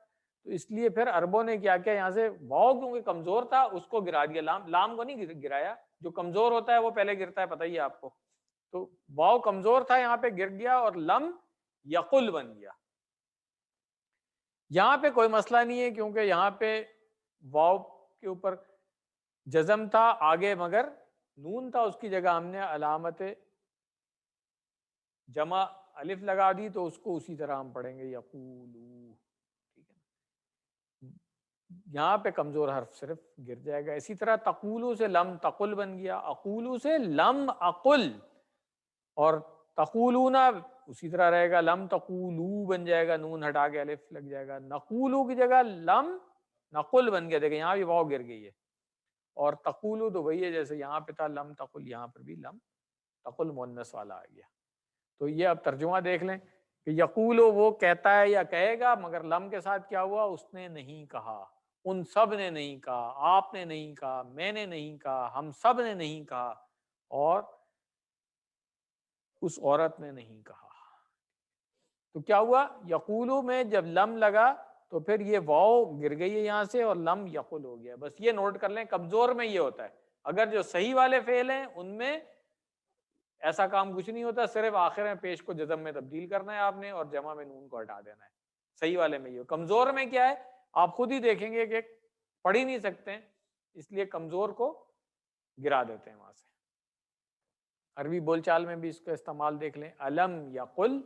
تو اس لیے پھر عربوں نے کیا کیا، یہاں سے واو کیونکہ کمزور تھا اس کو گرا دیا. لام کو نہیں گرایا. جو کمزور ہوتا ہے وہ پہلے گرتا ہے، پتہ ہی ہے آپ کو. تو واو کمزور تھا، یہاں پہ گر گیا اور لم یقل بن گیا. یہاں پہ کوئی مسئلہ نہیں ہے کیونکہ یہاں پہ واو کے اوپر جزم تھا آگے مگر نون تھا، اس کی جگہ ہم نے علامت جمع الف لگا دی تو اس کو اسی طرح ہم پڑھیں گے یقولو. ٹھیک ہے، یہاں پہ کمزور حرف صرف گر جائے گا. اسی طرح تقولو سے لم تقل بن گیا، اقولو سے لم اقل، اور تقولونا اسی طرح رہے گا، لم تقولو بن جائے گا، نون ہٹا کے الف لگ جائے گا. نقولو کی جگہ لم نقل بن گیا. دیکھیں یہاں بھی واو گر گئی ہے. اور تقولو تو وہی ہے جیسے یہاں پہ تھا لم تقل، یہاں پر بھی لم تقل مؤنث والا آ گیا. تو یہ اب ترجمہ دیکھ لیں کہ یقولو وہ کہتا ہے یا کہے گا، مگر لم کے ساتھ کیا ہوا؟ اس نے نہیں کہا، ان سب نے نہیں کہا، آپ نے نہیں کہا، میں نے نہیں کہا، ہم سب نے نہیں کہا، اور اس عورت نے نہیں کہا. تو کیا ہوا؟ یقولو میں جب لم لگا تو پھر یہ واو گر گئی ہے یہاں سے اور لم یقل ہو گیا. بس یہ نوٹ کر لیں، کمزور میں یہ ہوتا ہے. اگر جو صحیح والے فعل ہیں ان میں ایسا کام کچھ نہیں ہوتا، صرف آخر میں پیش کو جزم میں تبدیل کرنا ہے آپ نے اور جمع میں نون کو ہٹا دینا ہے. صحیح والے میں یہ. کمزور میں کیا ہے آپ خود ہی دیکھیں گے کہ پڑھ ہی نہیں سکتے ہیں، اس لیے کمزور کو گرا دیتے ہیں وہاں سے. عربی بول چال میں بھی اس کا استعمال دیکھ لیں. الم یقل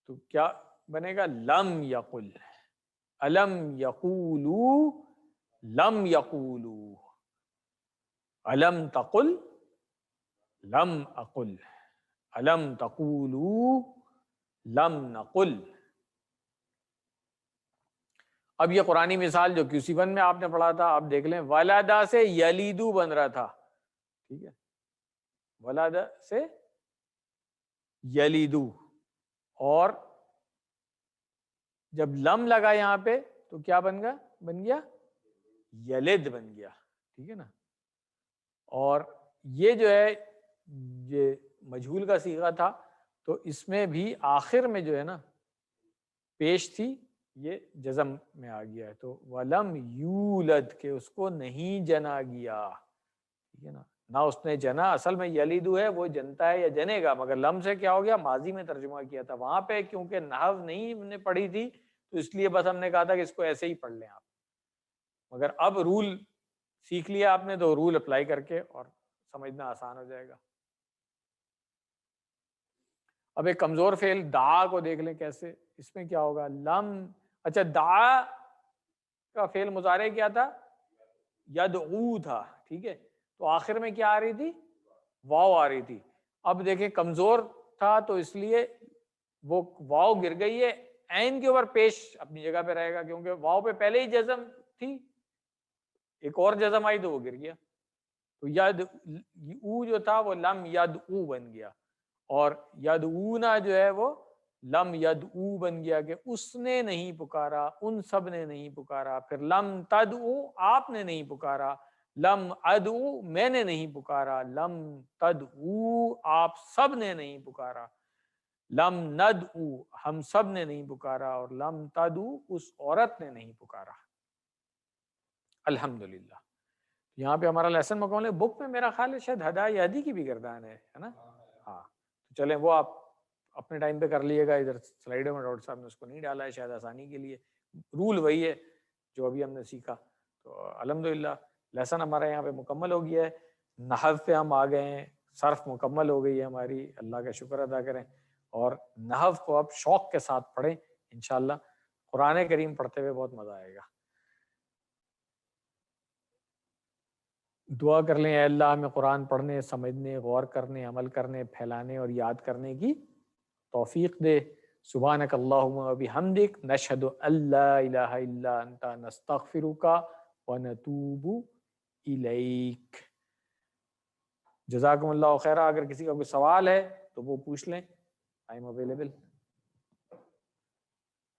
تو کیا بنے گا؟ لم یقل. الم یقولو لم یقولو. الم تقل لم اقل. الم تقولو لم نقل. اب یہ قرآنی مثال جو QC1 میں آپ نے پڑھا تھا آپ دیکھ لیں. ولدا سے یلیدو بن رہا تھا، ٹھیک ہے، ولدا سے یلیدو، اور جب لم لگا یہاں پہ تو کیا بن گیا یلد بن گیا، ٹھیک ہے نا. اور یہ جو ہے یہ مجہول کا صیغہ تھا تو اس میں بھی آخر میں جو ہے نا پیش تھی یہ جزم میں آ گیا ہے. تو ولم یولد کہ اس کو نہیں جنا گیا، ٹھیک ہے نا. نہ اس نے جنا، اصل میں یلیدو ہے وہ جنتا ہے یا جنے گا، مگر لم سے کیا ہو گیا ماضی میں ترجمہ کیا تھا. وہاں پہ کیونکہ نحو نہیں ہم نے پڑھی تھی تو اس لیے بس ہم نے کہا تھا کہ اس کو ایسے ہی پڑھ لیں آپ. مگر اب رول سیکھ لیا آپ نے تو رول اپلائی کر کے اور سمجھنا آسان ہو جائے گا. اب ایک کمزور فعل دعا کو دیکھ لیں کیسے. اس میں کیا ہوگا؟ لم، اچھا دعا کا فعل مضارع کیا تھا؟ یدعو تھا، ٹھیک ہے. تو آخر میں کیا آ رہی تھی؟ واو آ رہی تھی. اب دیکھیں کمزور تھا تو اس لیے وہ واو گر گئی ہے، عین کے اوپر پیش اپنی جگہ پہ رہے گا کیونکہ واو پہ پہلے ہی جزم تھی، ایک اور جزم آئی تو وہ گر گیا. تو ید او جو تھا وہ لم یدعو بن گیا، اور یدعونا جو ہے وہ لم یدعو بن گیا کہ اس نے نہیں پکارا، ان سب نے نہیں پکارا. پھر لم تدعو آپ نے نہیں پکارا، لم ادعو میں نے نہیں پکارا، لم تدعو آپ سب نے نہیں پکارا، لم ندعو ہم سب نے نہیں پکارا، اور لم تدعو اس عورت نے نہیں پکارا. الحمدللہ. یہاں پہ ہمارا لیسن مکمل ہے. بک میں میرا خیال ہے شاید ہدا یادی کی بھی گردان ہے نا. ہاں تو چلیں وہ آپ اپنے ٹائم پہ کر لیے گا. ادھر سلائیڈوں میں ڈاکٹر صاحب نے اس کو نہیں ڈالا ہے شاید آسانی کے لیے. رول وہی ہے جو ابھی ہم نے سیکھا. تو الحمدللہ لیسن ہمارا یہاں پہ مکمل ہو گیا ہے. نحو پہ ہم آ گئے ہیں، صرف مکمل ہو گئی ہے ہماری. اللہ کا شکر ادا کریں اور نحو کو آپ شوق کے ساتھ پڑھیں انشاءاللہ. قرآن کریم پڑھتے ہوئے بہت مزہ آئے گا. دعا کر لیں اے اللہ ہمیں قرآن پڑھنے، سمجھنے، غور کرنے، عمل کرنے، پھیلانے اور یاد کرنے کی توفیق دے. سبحانک اللہم و بحمدک نشہد ان لا الہ الا انت نستغفرک و نتوب الیک. جزاکم اللہ خیرہ. اگر کسی کا کوئی سوال ہے تو وہ پوچھ لیں. I am available.